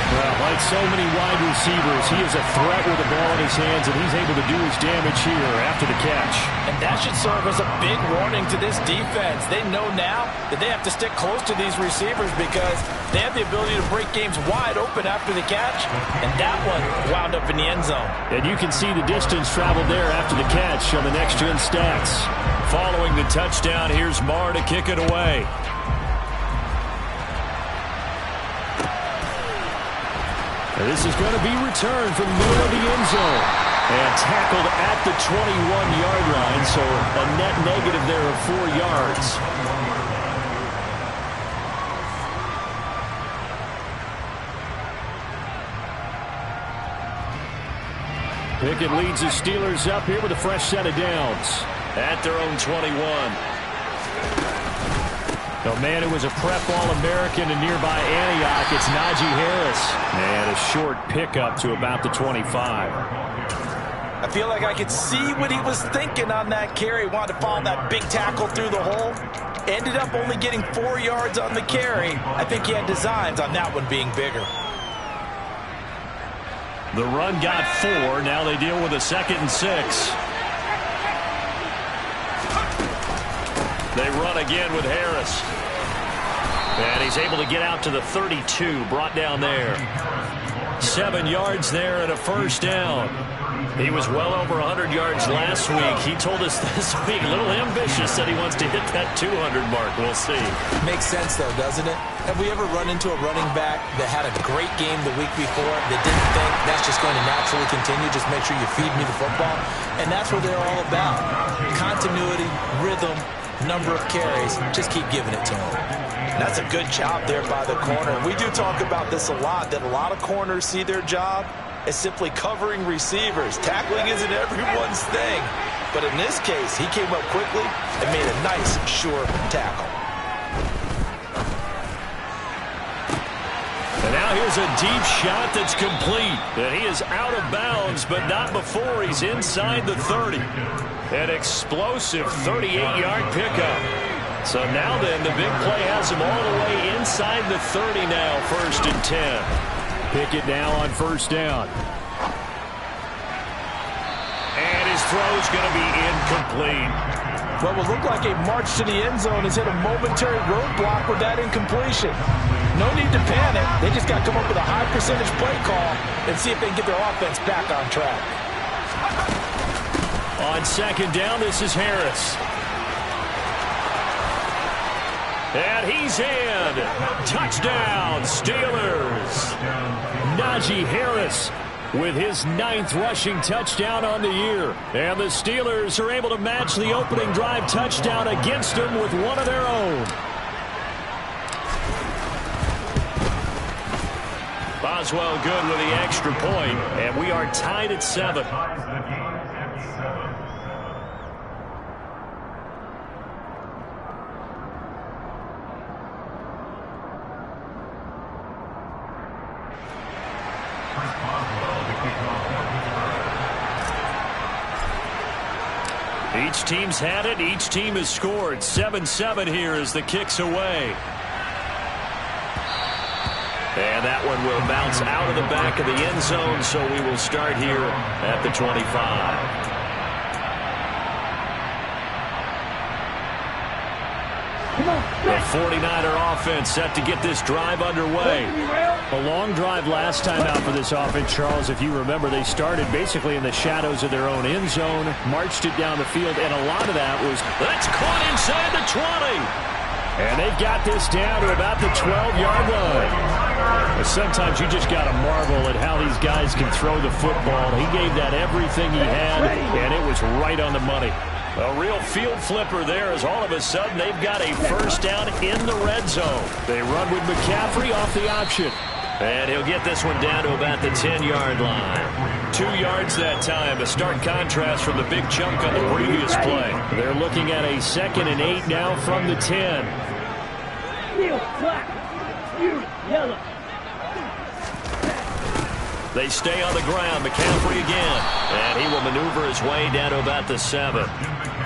Well, like so many wide receivers, he is a threat with the ball in his hands, and he's able to do his damage here after the catch. And that should serve as a big warning to this defense. They know now that they have to stick close to these receivers because they have the ability to break games wide open after the catch, and that one wound up in the end zone. And you can see the distance traveled there after the catch on the next-gen stats. Following the touchdown, here's Marr to kick it away. This is going to be returned from the middle of the end zone. And tackled at the 21-yard line, so a net negative there of 4 yards. Pickett leads the Steelers up here with a fresh set of downs. At their own 21. The man who was a prep All-American in nearby Antioch, it's Najee Harris. And a short pickup to about the 25. I feel like I could see what he was thinking on that carry. Wanted to follow that big tackle through the hole. Ended up only getting 4 yards on the carry. I think he had designs on that one being bigger. The run got 4. Now they deal with a 2nd and 6. They run again with Harris. And he's able to get out to the 32, brought down there. 7 yards there and a first down. He was well over 100 yards last week. He told us this week, a little ambitious, that he wants to hit that 200 mark. We'll see. Makes sense, though, doesn't it? Have we ever run into a running back that had a great game the week before that didn't think that's just going to naturally continue? Just make sure you feed me the football. And that's what they're all about. Continuity, rhythm, number of carries. Just keep giving it to him. That's a good job there by the corner. We do talk about this a lot, that a lot of corners see their job as simply covering receivers. Tackling isn't everyone's thing. But in this case, he came up quickly and made a nice, sure tackle. And now here's a deep shot that's complete. And he is out of bounds, but not before he's inside the 30. An explosive 38-yard pickup. So now then, the big play has him all the way inside the 30 now, 1st and 10. Pickett now on first down. And his throw's going to be incomplete. What will look like a march to the end zone has hit a momentary roadblock with that incompletion. No need to panic. They just got to come up with a high percentage play call and see if they can get their offense back on track. On 2nd down, this is Harris. And he's in. Touchdown, Steelers. Najee Harris with his 9th rushing touchdown on the year. And the Steelers are able to match the opening drive touchdown against them with one of their own. Boswell good with the extra point, and we are tied at 7. Each team's had it. Each team has scored. 7-7 here as the kick's away. And that one will bounce out of the back of the end zone, so we will start here at the 25. The 49er offense set to get this drive underway. A long drive last time out for this offense, Charles. If you remember, they started basically in the shadows of their own end zone, marched it down the field, and a lot of that was, that's caught inside the 20. And they've got this down to about the 12-yard line. But sometimes you just got to marvel at how these guys can throw the football. He gave that everything he had, and it was right on the money. A real field flipper there as all of a sudden they've got a first down in the red zone. They run with McCaffrey off the option. And he'll get this one down to about the 10-yard line. 2 yards that time. A stark contrast from the big chunk on the previous play. They're looking at a 2nd and 8 now from the 10. Yellow. They stay on the ground. McCaffrey again. And he will maneuver his way down to about the 7.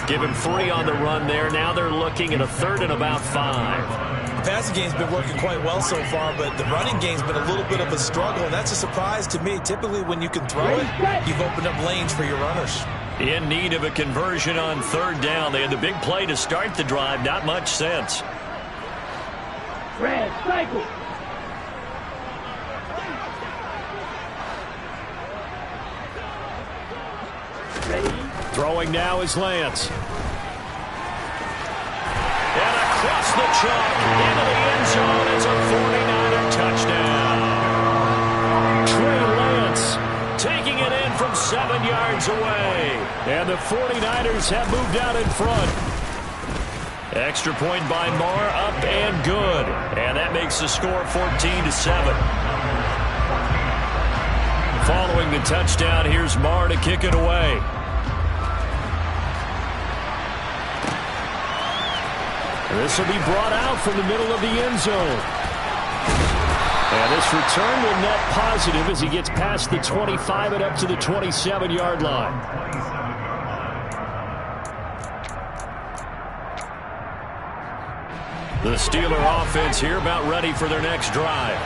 Give him 3 on the run there. Now they're looking at a 3rd and about 5. The passing game's been working quite well so far, but the running game's been a little bit of a struggle, and that's a surprise to me. Typically, when you can throw it, you've opened up lanes for your runners. In need of a conversion on 3rd down. They had the big play to start the drive. Not much sense. Red cycle. Throwing now is Lance. And across the chalk into the end zone is a 49er touchdown. Trey Lance taking it in from 7 yards away. And the 49ers have moved out in front. Extra point by Marr, up and good. And that makes the score 14-7. Following the touchdown, here's Marr to kick it away. This will be brought out from the middle of the end zone. And this return will net positive as he gets past the 25 and up to the 27-yard line. The Steeler offense here about ready for their next drive.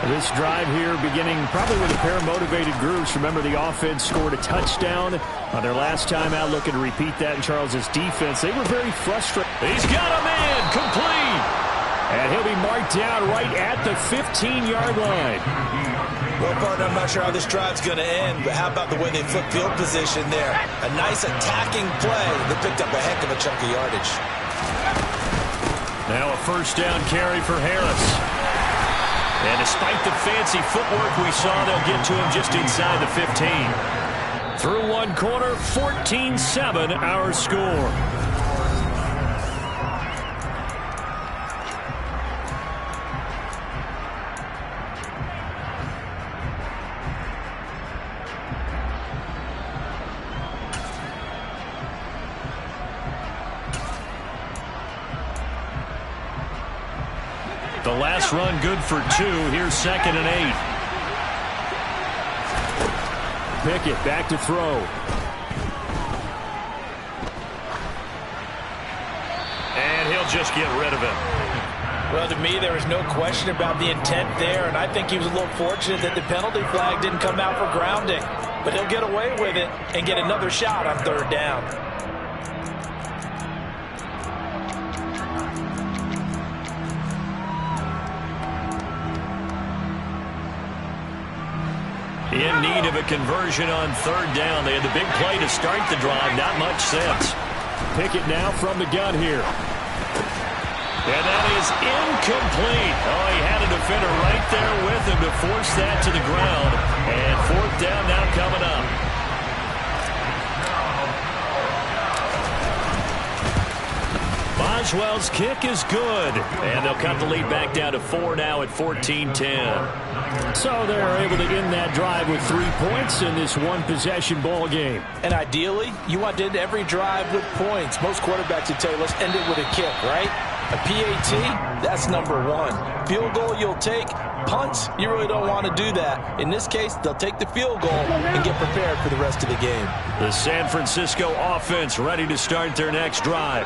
This drive here beginning probably with a pair of motivated groups. Remember, the offense scored a touchdown on their last time out. Looking to repeat that in Charles's defense. They were very frustrated. He's got him in, complete. And he'll be marked marked down right at the 15-yard line. Well, partner, I'm not sure how this drive's going to end, but how about the way they flip field position there? A nice attacking play that picked up a heck of a chunk of yardage. Now a first down carry for Harris. And despite the fancy footwork we saw, they'll get to him just inside the 15. Through one quarter, 14-7 our score. The last run good for 2. Here's 2nd and 8. Pickett back to throw. And he'll just get rid of it. Well, to me, there was no question about the intent there, and I think he was a little fortunate that the penalty flag didn't come out for grounding. But he'll get away with it and get another shot on 3rd down. In need of a conversion on 3rd down. They had the big play to start the drive. Not much sense. Pickett now from the gun here. And that is incomplete. Oh, he had a defender right there with him to force that to the ground. And 4th down now coming up. Boswell's kick is good. And they'll cut the lead back down to 4 now at 14-10. So they're able to end that drive with 3 points in this one-possession ball game. And ideally, you want to end every drive with points. Most quarterbacks would tell you, let's end it with a kick, right? A PAT, that's number 1. Field goal you'll take. Punts, you really don't want to do that. In this case, they'll take the field goal and get prepared for the rest of the game. The San Francisco offense ready to start their next drive.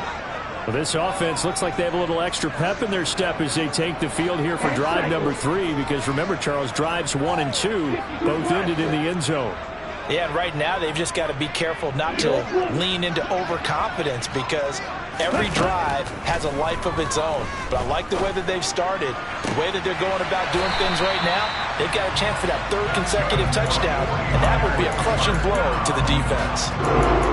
Well, this offense looks like they have a little extra pep in their step as they take the field here for drive number 3, because remember, Charles, drives 1 and 2 both ended in the end zone. Yeah, and right now they've just got to be careful not to lean into overconfidence, because every drive has a life of its own. But I like the way that they've started, the way that they're going about doing things right now. They've got a chance for that 3rd consecutive touchdown, and that would be a crushing blow to the defense.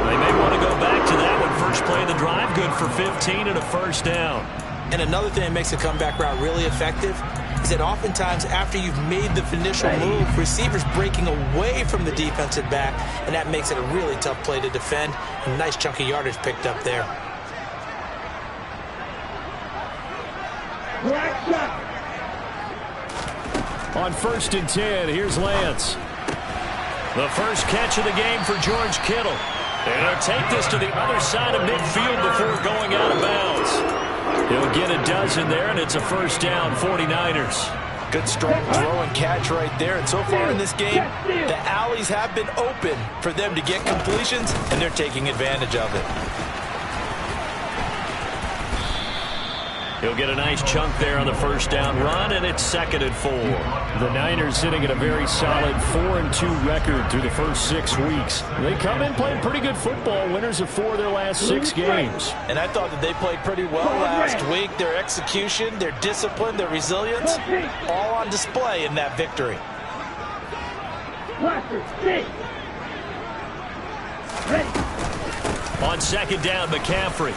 They may want to go back to that one. First play of the drive, good for 15 and a first down. And another thing that makes a comeback route really effective is that oftentimes after you've made the initial move, receivers breaking away from the defensive back, and that makes it a really tough play to defend. A nice chunk of yardage picked up there. On 1st and 10, here's Lance. The first catch of the game for George Kittle. And he'll take this to the other side of midfield before going out of bounds. He'll get a dozen there, and it's a first down, 49ers. Good strong throw and catch right there. And so far in this game, the alleys have been open for them to get completions, and they're taking advantage of it. He'll get a nice chunk there on the first down run, and it's 2nd and 4. The Niners sitting at a very solid 4-2 record through the first 6 weeks. They come in playing pretty good football, winners of 4 of their last 6 games. And I thought that they played pretty well last week. Their execution, their discipline, their resilience, all on display in that victory. On 2nd down, McCaffrey.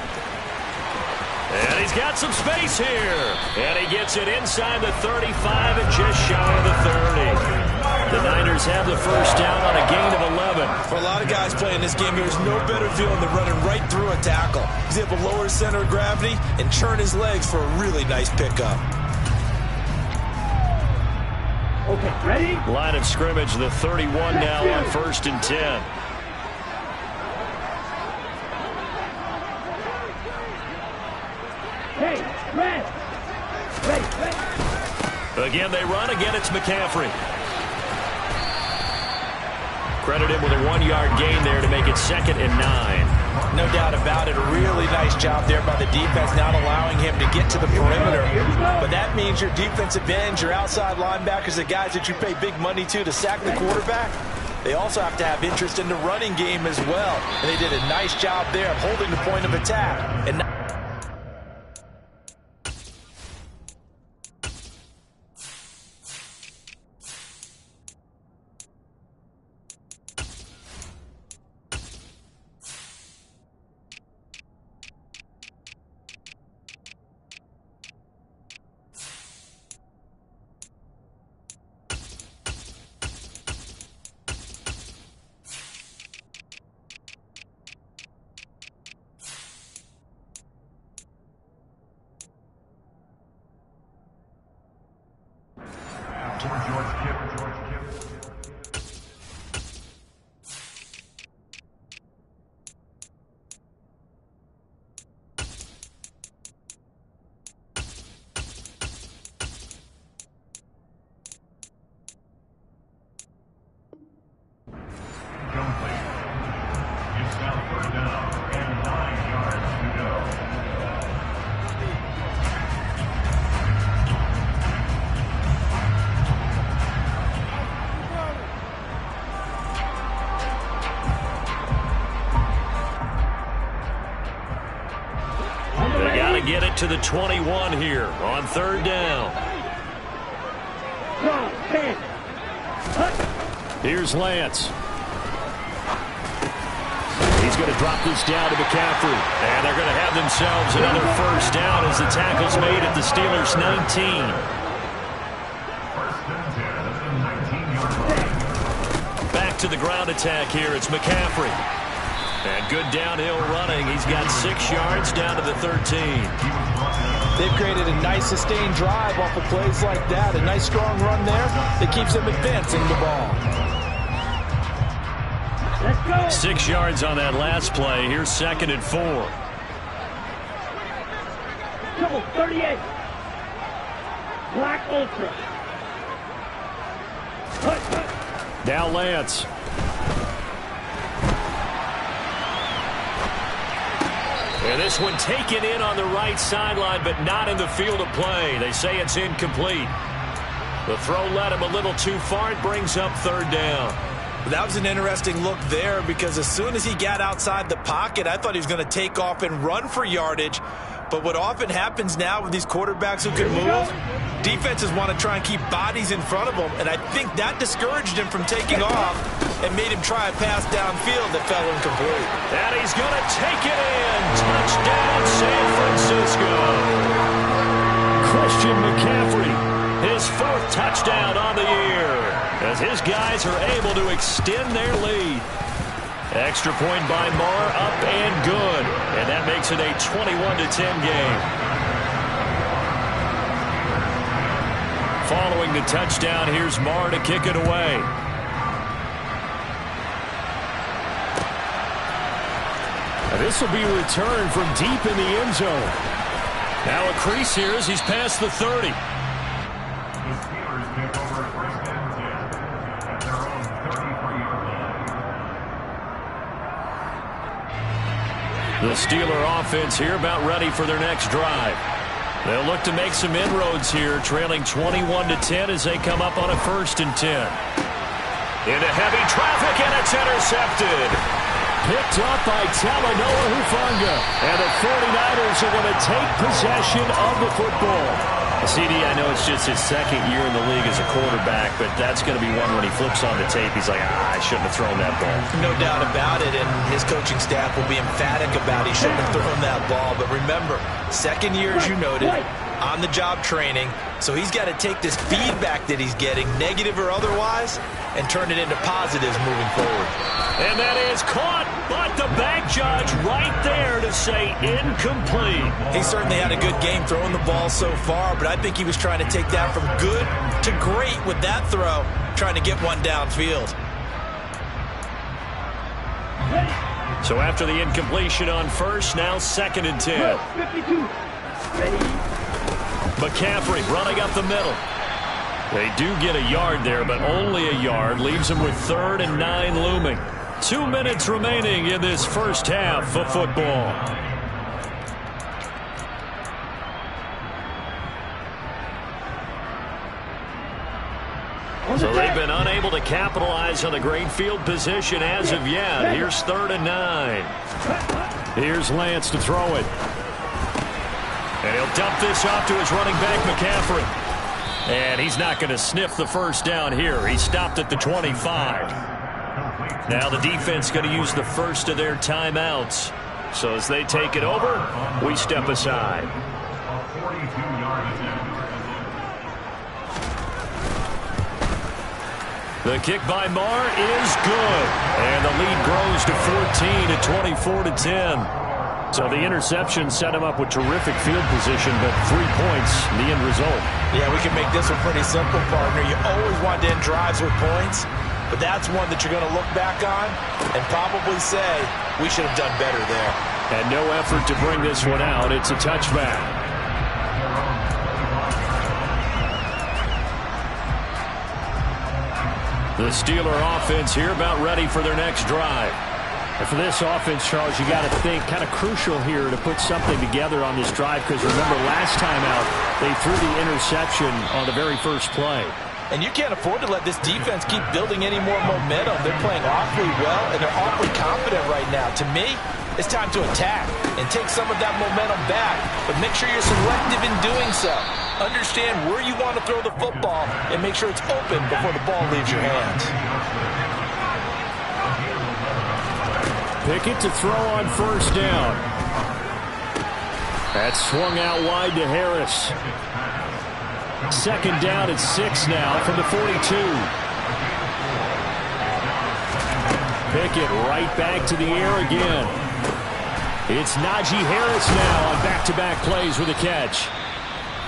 And he's got some space here. And he gets it inside the 35 and just shy of the 30. The Niners have the first down on a gain of 11. For a lot of guys playing this game, there's no better feeling than running right through a tackle. He's able to lower his center of gravity and churn his legs for a really nice pickup. Okay, ready? Line of scrimmage, the 31 now on 1st and 10. Again, they run. Again, it's McCaffrey. Credit him with a 1-yard gain there to make it 2nd and 9. No doubt about it. A really nice job there by the defense, not allowing him to get to the perimeter. But that means your defensive ends, your outside linebackers, the guys that you pay big money to sack the quarterback, they also have to have interest in the running game as well. And they did a nice job there of holding the point of attack. And Get it to the 21 here on third down. Here's Lance. He's going to drop this down to McCaffrey. And they're going to have themselves another first down as the tackle's made at the Steelers' 19. Back to the ground attack here. It's McCaffrey. And good downhill running. He's got 6 yards down to the 13. They've created a nice sustained drive off of plays like that. A nice strong run there that keeps them advancing the ball. Let's go. 6 yards on that last play. Here's 2nd and 4. Double 38. Black Ultra. Now Lance. And this one taken in on the right sideline, but not in the field of play. They say it's incomplete. The throw led him a little too far. It brings up third down. That was an interesting look there because as soon as he got outside the pocket, I thought he was going to take off and run for yardage. But what often happens now with these quarterbacks who can move, defenses want to try and keep bodies in front of them, and I think that discouraged him from taking off and made him try a pass downfield that fell incomplete. And he's going to take it in. Touchdown, San Francisco. Christian McCaffrey, his 4th touchdown on the year, as his guys are able to extend their lead. Extra point by Marr, up and good. And that makes it a 21-10 game. Following the touchdown, here's Marr to kick it away. This will be returned from deep in the end zone. Now a crease here as he's past the 30. The Steelers take over 1st and 10 at their own 33-yard line. The Steeler offense here about ready for their next drive. They'll look to make some inroads here, trailing 21-10 as they come up on a 1st and 10. Into heavy traffic, and it's intercepted. Picked up by Talanoa Hufanga. And the 49ers are going to take possession of the football. CD, I know it's just his 2nd year in the league as a quarterback, but that's going to be one when he flips on the tape. He's like, I shouldn't have thrown that ball. No doubt about it, and his coaching staff will be emphatic about he shouldn't have thrown that ball. But remember, 2nd year, as you noted, on-the-job training, so he's got to take this feedback that he's getting, negative or otherwise, and turn it into positives moving forward. And that is caught, but the back judge right there to say incomplete. He certainly had a good game throwing the ball so far, but I think he was trying to take that from good to great with that throw, trying to get one downfield. So after the incompletion on 1st, now 2nd and 10. 52. Ready. McCaffrey running up the middle. They do get a yard there, but only a yard. Leaves them with 3rd and 9 looming. 2 minutes remaining in this first half of football. So they've been unable to capitalize on the great field position as of yet. Here's 3rd and 9. Here's Lance to throw it. And he'll dump this off to his running back, McCaffrey. And he's not going to sniff the first down here. He stopped at the 25. Now the defense going to use the first of their timeouts. So as they take it over, we step aside. A 42-yard attempt. The kick by Marr is good. And the lead grows to 14 at 24-10. So the interception set him up with terrific field position, but 3 points, the end result. Yeah, we can make this one pretty simple, partner. You always want to end drives with points, but that's one that you're going to look back on and probably say, we should have done better there. And no effort to bring this one out. It's a touchback. The Steeler offense here about ready for their next drive. And for this offense, Charles, you got to think kind of crucial here to put something together on this drive, because remember last time out they threw the interception on the very first play. And you can't afford to let this defense keep building any more momentum. They're playing awfully well, and they're awfully confident right now. To me, it's time to attack and take some of that momentum back, but make sure you're selective in doing so. Understand where you want to throw the football and make sure it's open before the ball leaves your hands. Pickett to throw on first down. That's swung out wide to Harris. Second down at 6 now from the 42. Pickett right back to the air again. It's Najee Harris now on back-to-back plays with a catch.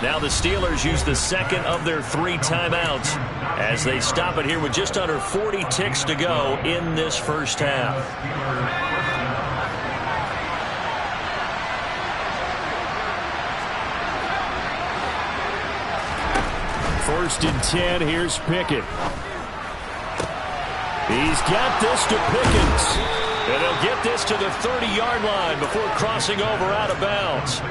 Now the Steelers use the second of their 3 timeouts as they stop it here with just under 40 ticks to go in this first half. First and 10, here's Pickett. He's got this to Pickens. And he'll get this to the 30-yard line before crossing over out of bounds.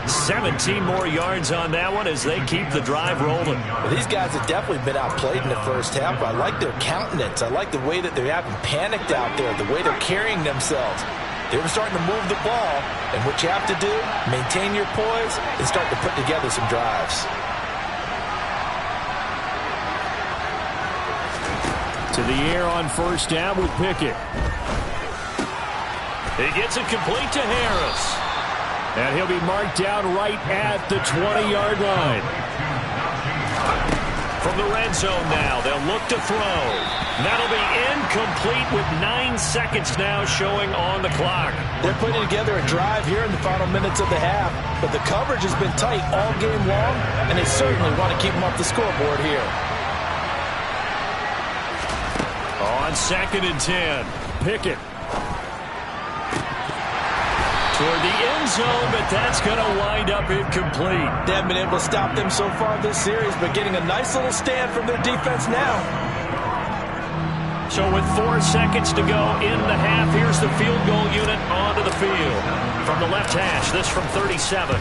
17 more yards on that one as they keep the drive rolling. Well, these guys have definitely been outplayed in the first half. I like their countenance. I like the way that they haven't panicked out there, the way they're carrying themselves. They're starting to move the ball, and what you have to do, maintain your poise and start to put together some drives. To the air on first down with Pickett. He gets it complete to Harris. And he'll be marked down right at the 20-yard line. From the red zone now, they'll look to throw. That'll be incomplete with 9 seconds now showing on the clock. They're putting together a drive here in the final minutes of the half, but the coverage has been tight all game long, and they certainly want to keep them off the scoreboard here. On second and 10, Pickett. Toward the end zone, but that's going to wind up incomplete. They haven't been able to stop them so far this series, but getting a nice little stand from their defense now. So with 4 seconds to go in the half, here's the field goal unit onto the field. From the left hash, this from 37.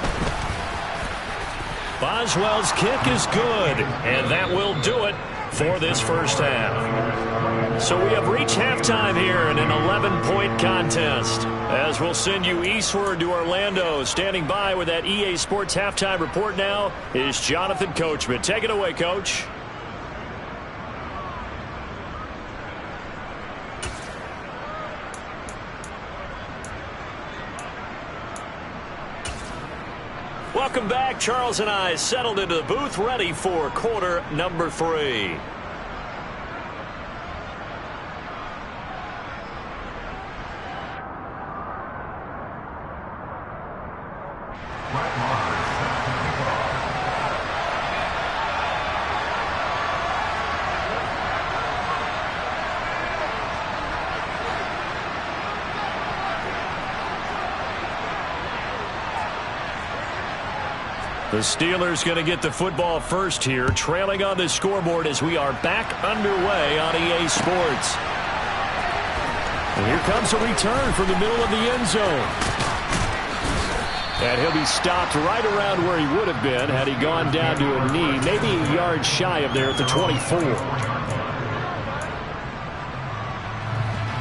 Boswell's kick is good, and that will do it for this first half. So we have reached halftime here in an 11-point contest. As we'll send you eastward to Orlando. Standing by with that EA Sports halftime report now is Jonathan Coachman. Take it away, Coach. Welcome back. Charles and I settled into the booth, ready for quarter number 3. The Steelers going to get the football first here, trailing on the scoreboard as we are back underway on EA Sports. And here comes a return from the middle of the end zone. And he'll be stopped right around where he would have been had he gone down to a knee, maybe a yard shy of there at the 24.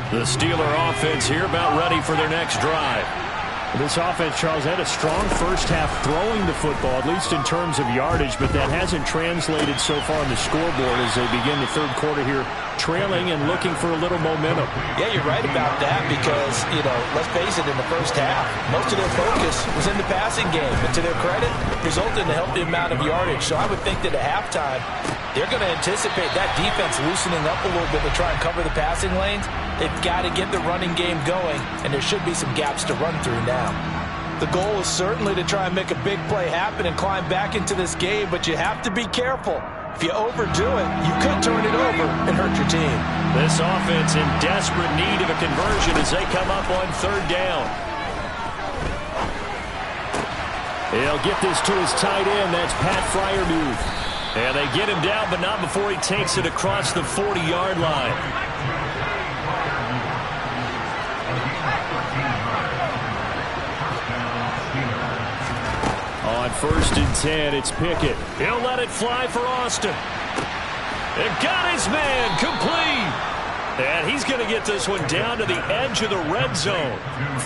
The Steeler offense here about ready for their next drive. This offense, Charles, had a strong first half throwing the football, at least in terms of yardage, but that hasn't translated so far on the scoreboard as they begin the third quarter here, trailing and looking for a little momentum. Yeah, you're right about that because, let's face it, in the first half, most of their focus was in the passing game. And to their credit, resulted in a healthy amount of yardage. So I would think that at halftime, they're going to anticipate that defense loosening up a little bit to try and cover the passing lanes. They've got to get the running game going, and there should be some gaps to run through now. The goal is certainly to try and make a big play happen and climb back into this game, but you have to be careful. If you overdo it, you could turn it over and hurt your team. This offense in desperate need of a conversion as they come up on third down. He'll get this to his tight end. That's Pat Freiermuth. And they get him down, but not before he takes it across the 40-yard line. On 1st and 10, it's Pickett. He'll let it fly for Austin. And got his man complete. And he's going to get this one down to the edge of the red zone.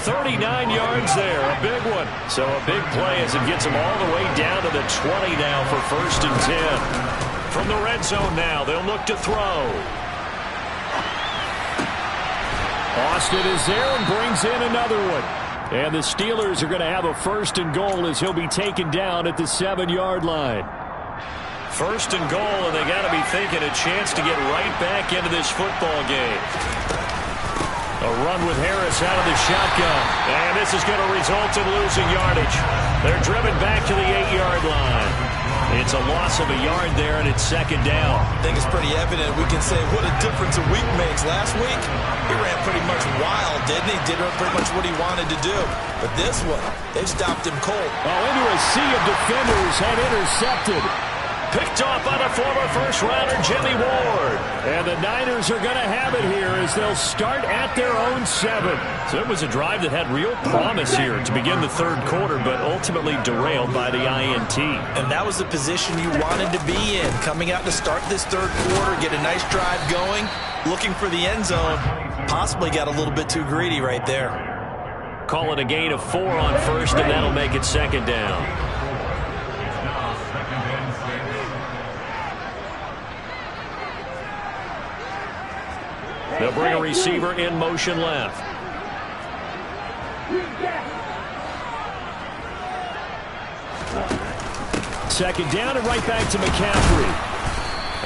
39 yards there, a big one. So a big play as it gets him all the way down to the 20 now for 1st and 10. From the red zone now, they'll look to throw. Austin is there and brings in another one. And the Steelers are going to have a 1st and goal as he'll be taken down at the 7-yard line. 1st and goal, and they got to be thinking a chance to get right back into this football game. A run with Harris out of the shotgun. And this is going to result in losing yardage. They're driven back to the 8-yard line. It's a loss of a yard there, and it's 2nd down. I think it's pretty evident. We can say what a difference a week makes. Last week, he ran pretty much wild, didn't he? Did pretty much what he wanted to do. But this one, they stopped him cold. Oh, into a sea of defenders and intercepted. Picked off by the former first-rounder Jimmy Ward. And the Niners are going to have it here as they'll start at their own 7. So it was a drive that had real promise here to begin the 3rd quarter, but ultimately derailed by the INT. And that was the position you wanted to be in. Coming out to start this 3rd quarter, get a nice drive going, looking for the end zone. Possibly got a little bit too greedy right there. Call it a gain of 4 on 1st, and that'll make it 2nd down. They'll bring a receiver in motion left. Second down and right back to McCaffrey.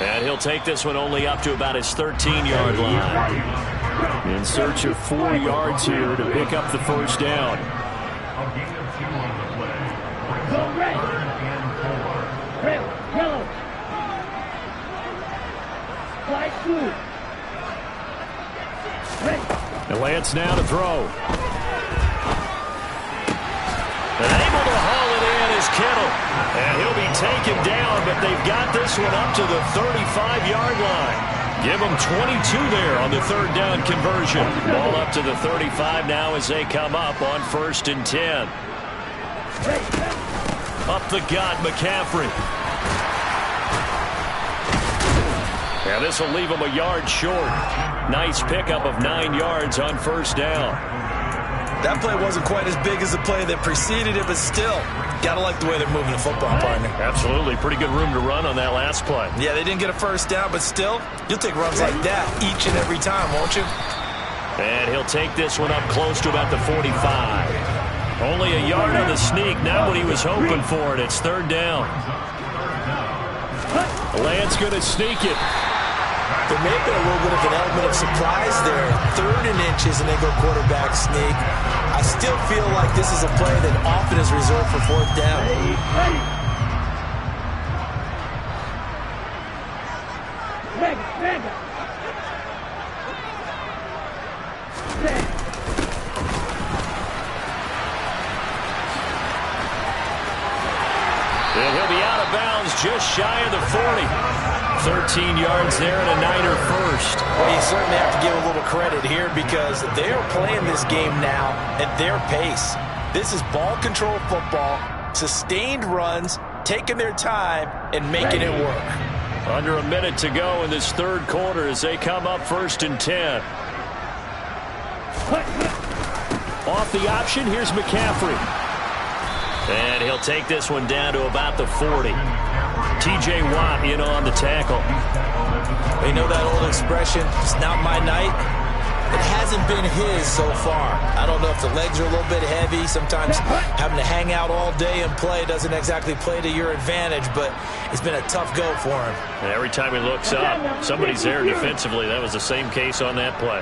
And he'll take this one only up to about his 13-yard line. In search of 4 yards here to pick up the 1st down. Yellow. Fly blue. And Lance now to throw. And able to haul it in is Kittle. And he'll be taken down, but they've got this one up to the 35-yard line. Give them 22 there on the 3rd down conversion. Ball up to the 35 now as they come up on 1st and 10. Up the gut, McCaffrey. And this will leave him a yard short. Nice pickup of 9 yards on 1st down. That play wasn't quite as big as the play that preceded it, but still, got to like the way they're moving the football, partner. Absolutely. Pretty good room to run on that last play. Yeah, they didn't get a 1st down, but still, you'll take runs like that each and every time, won't you? And he'll take this one up close to about the 45. Only a yard on the sneak, not what he was hoping for, and it's 3rd down. Lance going to sneak it. There may have been a little bit of an element of surprise there. 3rd and inches, and they go quarterback sneak. I still feel like this is a play that often is reserved for 4th down. And he'll be out of bounds just shy of the 40. 13 yards there and a Niner 1st. Well, you certainly have to give a little credit here because they are playing this game now at their pace. This is ball control football, sustained runs, taking their time, and making it work. Under a minute to go in this 3rd quarter as they come up 1st and 10. Off the option, here's McCaffrey. And he'll take this one down to about the 40. T.J. Watt in on the tackle. You know that old expression, it's not my night. It hasn't been his so far. I don't know if the legs are a little bit heavy. Sometimes having to hang out all day and play doesn't exactly play to your advantage, but it's been a tough go for him. And every time he looks up, somebody's there defensively. That was the same case on that play.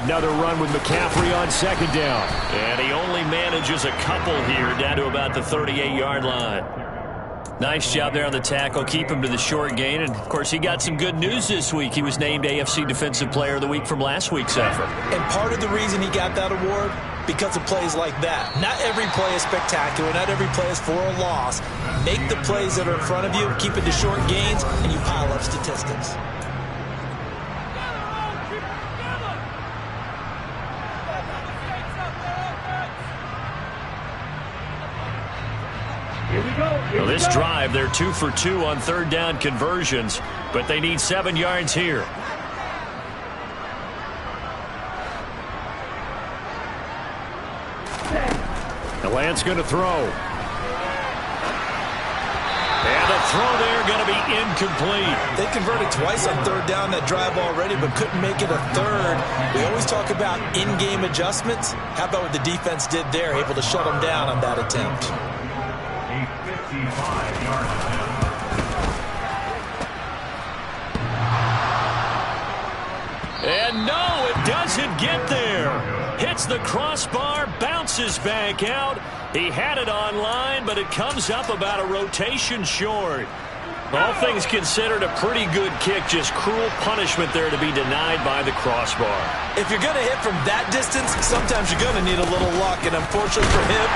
Another run with McCaffrey on second down. And he only manages a couple here, down to about the 38-yard line. Nice job there on the tackle. Keep him to the short gain. And, of course, he got some good news this week. He was named AFC Defensive Player of the Week from last week's effort. And part of the reason he got that award, because of plays like that. Not every play is spectacular. Not every play is for a loss. Make the plays that are in front of you, keep it to short gains, and you pile up statistics. Well, this drive, they're 2 for 2 on third down conversions, but they need 7 yards here. The Lance going to throw. And a throw there going to be incomplete. They converted twice on third down that drive already, but couldn't make it a third. We always talk about in-game adjustments. How about what the defense did there, able to shut them down on that attempt? A 55-yard attempt. And no, it doesn't get there. Hits the crossbar, bounces back out. He had it on line, but it comes up about a rotation short. All things considered, a pretty good kick. Just cruel punishment there to be denied by the crossbar. If you're going to hit from that distance, sometimes you're going to need a little luck. And unfortunately for him,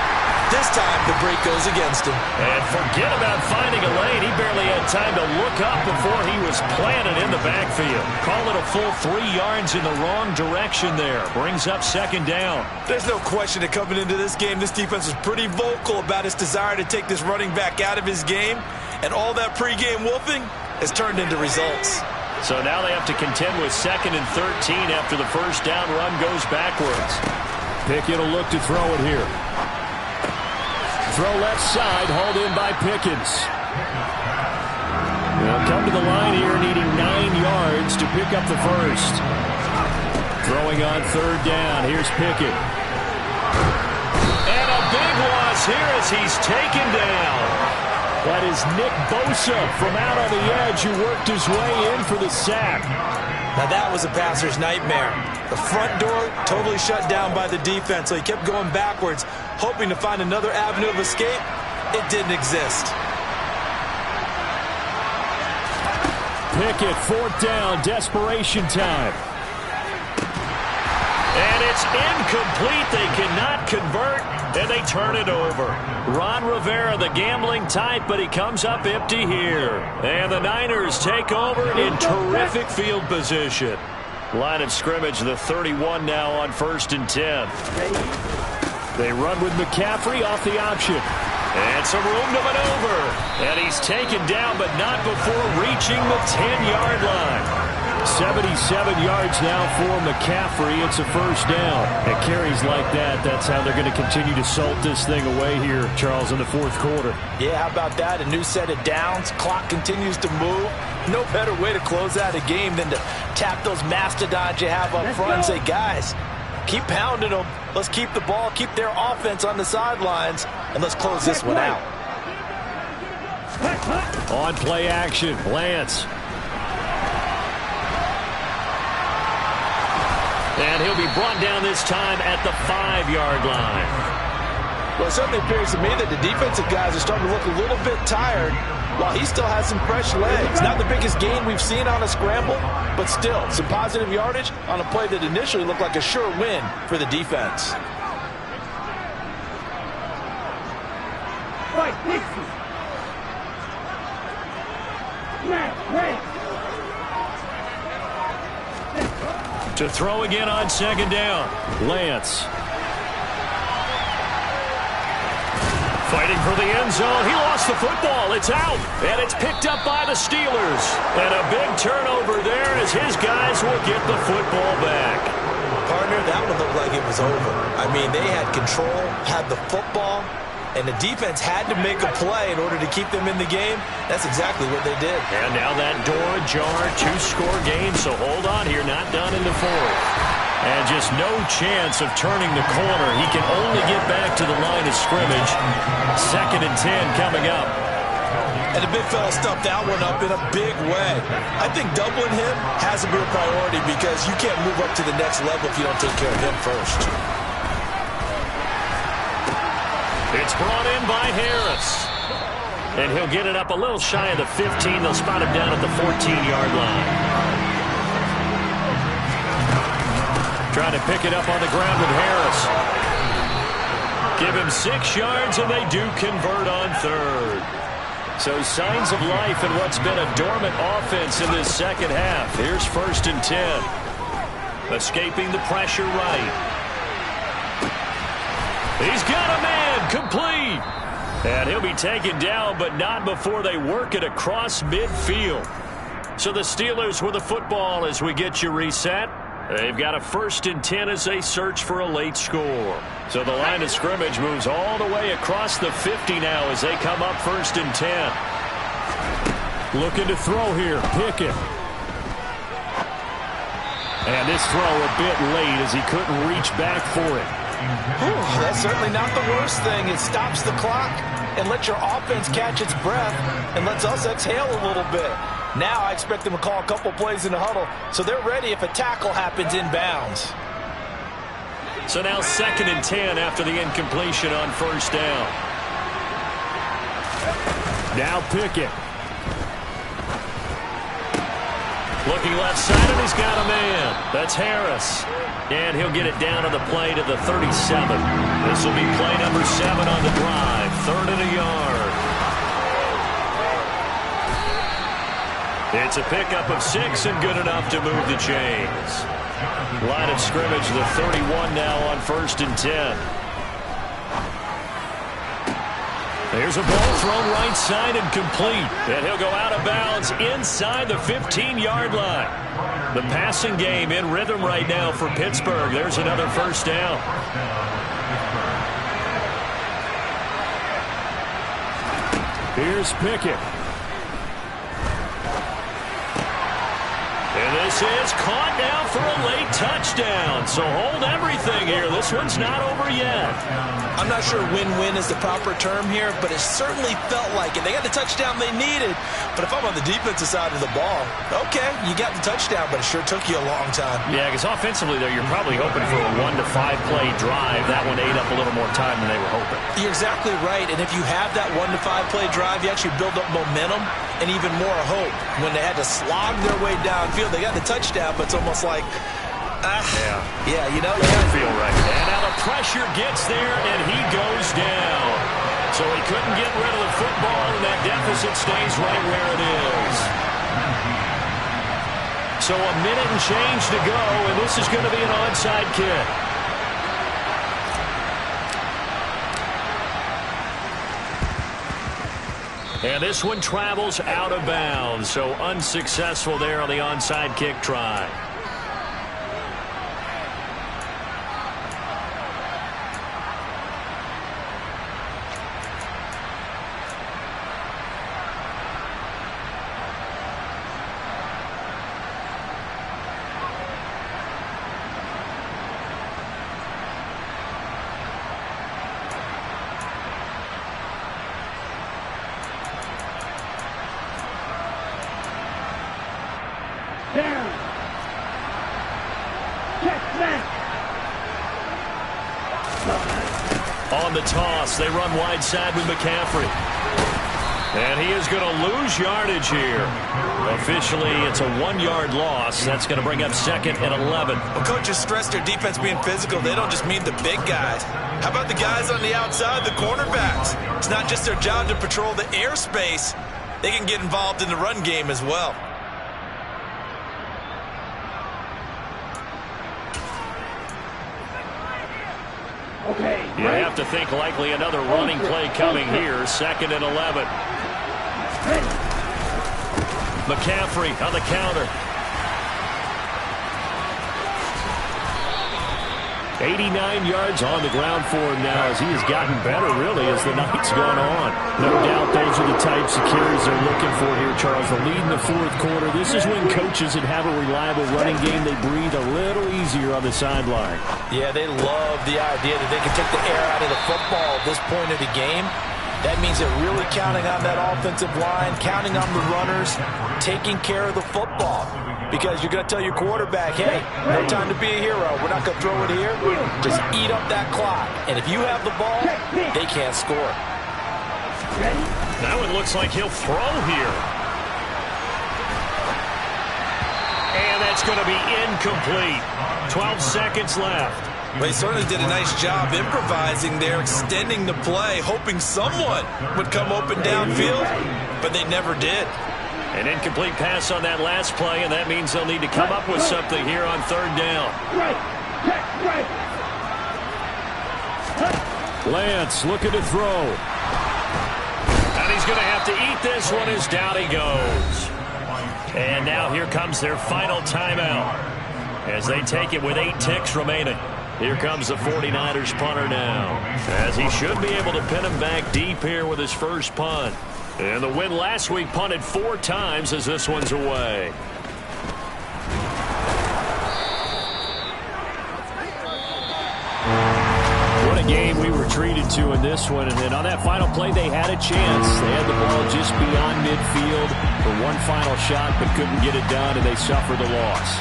this time the break goes against him. And forget about finding a lane. He barely had time to look up before he was planted in the backfield. Call it a full 3 yards in the wrong direction there. Brings up second down. There's no question that coming into this game, this defense was pretty vocal about its desire to take this running back out of his game. And all that pregame wolfing has turned into results. So now they have to contend with 2nd and 13 after the first down run goes backwards. Pickett will look to throw it here. Throw left side, hauled in by Pickens. They'll come to the line here, needing 9 yards to pick up the first. Throwing on third down. Here's Pickett. And a big loss here as he's taken down. That is Nick Bosa from out on the edge who worked his way in for the sack. Now that was a passer's nightmare. The front door totally shut down by the defense, so he kept going backwards, hoping to find another avenue of escape. It didn't exist. Pickett, 4th down, desperation time. And it's incomplete. They cannot convert, and they turn it over. Ron Rivera, the gambling type, but he comes up empty here. And the Niners take over in terrific field position. Line of scrimmage, the 31 now on 1st and 10. They run with McCaffrey off the option. And some room to maneuver. And he's taken down, but not before reaching the 10-yard line. 77 yards now for McCaffrey. It's a first down. And carries like that, that's how they're going to continue to salt this thing away here, Charles, in the 4th quarter. Yeah, how about that? A new set of downs. Clock continues to move. No better way to close out a game than to tap those mastodons you have up front and say, guys, keep pounding them. Let's keep the ball, keep their offense on the sidelines, and let's close this one out. On play action, Lance. And he'll be brought down this time at the 5-yard line. Well, it certainly appears to me that the defensive guys are starting to look a little bit tired while he still has some fresh legs. Not the biggest gain we've seen on a scramble, but still some positive yardage on a play that initially looked like a sure win for the defense. Right, Dixie. Right. To throw again on second down. Lance. Fighting for the end zone. He lost the football. It's out. And it's picked up by the Steelers. And a big turnover there as his guys will get the football back. Partner, that one looked like it was over. I mean, they had control, had the football, and the defense had to make a play in order to keep them in the game. That's exactly what they did. And now that door ajar, 2-score game, so hold on here, not done in the fourth. And just no chance of turning the corner. He can only get back to the line of scrimmage. 2nd and 10 coming up. And the big fella stuffed that one up in a big way. I think doubling him has to be a priority because you can't move up to the next level if you don't take care of him first. It's brought in by Harris. And he'll get it up a little shy of the 15. They'll spot him down at the 14-yard line. Trying to pick it up on the ground with Harris. Give him 6 yards, and they do convert on 3rd. So signs of life in what's been a dormant offense in this second half. Here's 1st and 10. Escaping the pressure right. He's got a man, complete. And he'll be taken down, but not before they work it across midfield. So the Steelers with the football as we get you reset. They've got a 1st and 10 as they search for a late score. So the line of scrimmage moves all the way across the 50 now as they come up 1st and 10. Looking to throw here, Pickett. And this throw a bit late as he couldn't reach back for it. Whew, that's certainly not the worst thing. It stops the clock and lets your offense catch its breath and lets us exhale a little bit. Now I expect them to call a couple plays in the huddle so they're ready if a tackle happens inbounds. So now 2nd and 10 after the incompletion on 1st down. Now Pickett. Looking left side, and he's got a man. That's Harris. And he'll get it down on the play to the 37. This will be play number 7 on the drive. 3rd and a yard. It's a pickup of 6 and good enough to move the chains. Line of scrimmage, the 31 now on 1st and 10. There's a ball thrown right side and complete. And he'll go out of bounds inside the 15-yard line. The passing game in rhythm right now for Pittsburgh. There's another 1st down. Here's Pickett. And this is caught now for a late touchdown. So hold everything here. This one's not over yet. I'm not sure win-win is the proper term here, but it certainly felt like it. They got the touchdown they needed. But if I'm on the defensive side of the ball, okay, you got the touchdown, but it sure took you a long time. Yeah, because offensively, though, you're probably hoping for a 1 to 5 play drive. That one ate up a little more time than they were hoping. You're exactly right. And if you have that 1 to 5 play drive, you actually build up momentum and even more hope. When they had to slog their way downfield, they got the touchdown, but it's almost like, yeah, you know, doesn't feel right. And now the pressure gets there, and he goes down. So he couldn't get rid of the football, and that deficit stays right where it is. So a minute and change to go, and this is going to be an onside kick. And this one travels out of bounds, so unsuccessful there on the onside kick try. On the toss, they run wide side with McCaffrey. And he is going to lose yardage here. Officially, it's a 1-yard loss. That's going to bring up 2nd and 11. Well, coaches stress their defense being physical. They don't just mean the big guys. How about the guys on the outside, the cornerbacks? It's not just their job to patrol the airspace. They can get involved in the run game as well. Okay. You have to think likely another running play coming here. 2nd and 11. McCaffrey on the counter. 89 yards on the ground for him now as he has gotten better, really, as the night's gone on. No doubt those are the types of carries they're looking for here, Charles. The lead in the fourth quarter. This is when coaches that have a reliable running game, they breathe a little easier on the sideline. Yeah, they love the idea that they can take the air out of the football at this point of the game. That means they're really counting on that offensive line, counting on the runners, taking care of the football. Because you're going to tell your quarterback, hey, no time to be a hero. We're not going to throw it here. Just eat up that clock. And if you have the ball, they can't score. That one looks like he'll throw here. And that's going to be incomplete. 12 seconds left. Well, he certainly did a nice job improvising there, extending the play, hoping someone would come open downfield, but they never did. An incomplete pass on that last play, and that means they'll need to come up with something here on third down. Lance looking to throw. And he's going to have to eat this one as down he goes. And now here comes their final timeout as they take it with 8 ticks remaining. Here comes the 49ers punter now, as he should be able to pin him back deep here with his first punt. And the win last week punted 4 times as this one's away. What a game we were treated to in this one. And then on that final play, they had a chance. They had the ball just beyond midfield for one final shot, but couldn't get it done, and they suffered the loss.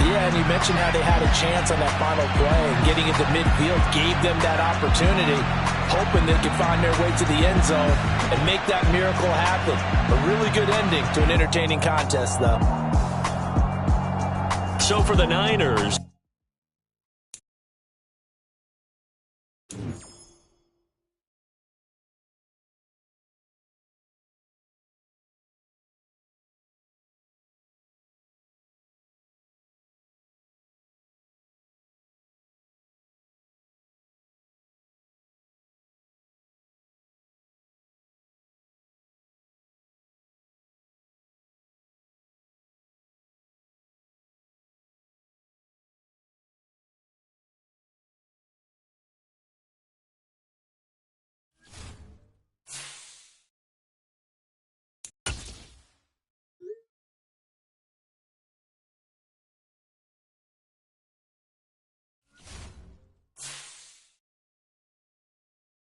Yeah, and you mentioned how they had a chance on that final play, and getting into midfield gave them that opportunity, hoping they could find their way to the end zone and make that miracle happen. A really good ending to an entertaining contest, though. So for the Niners,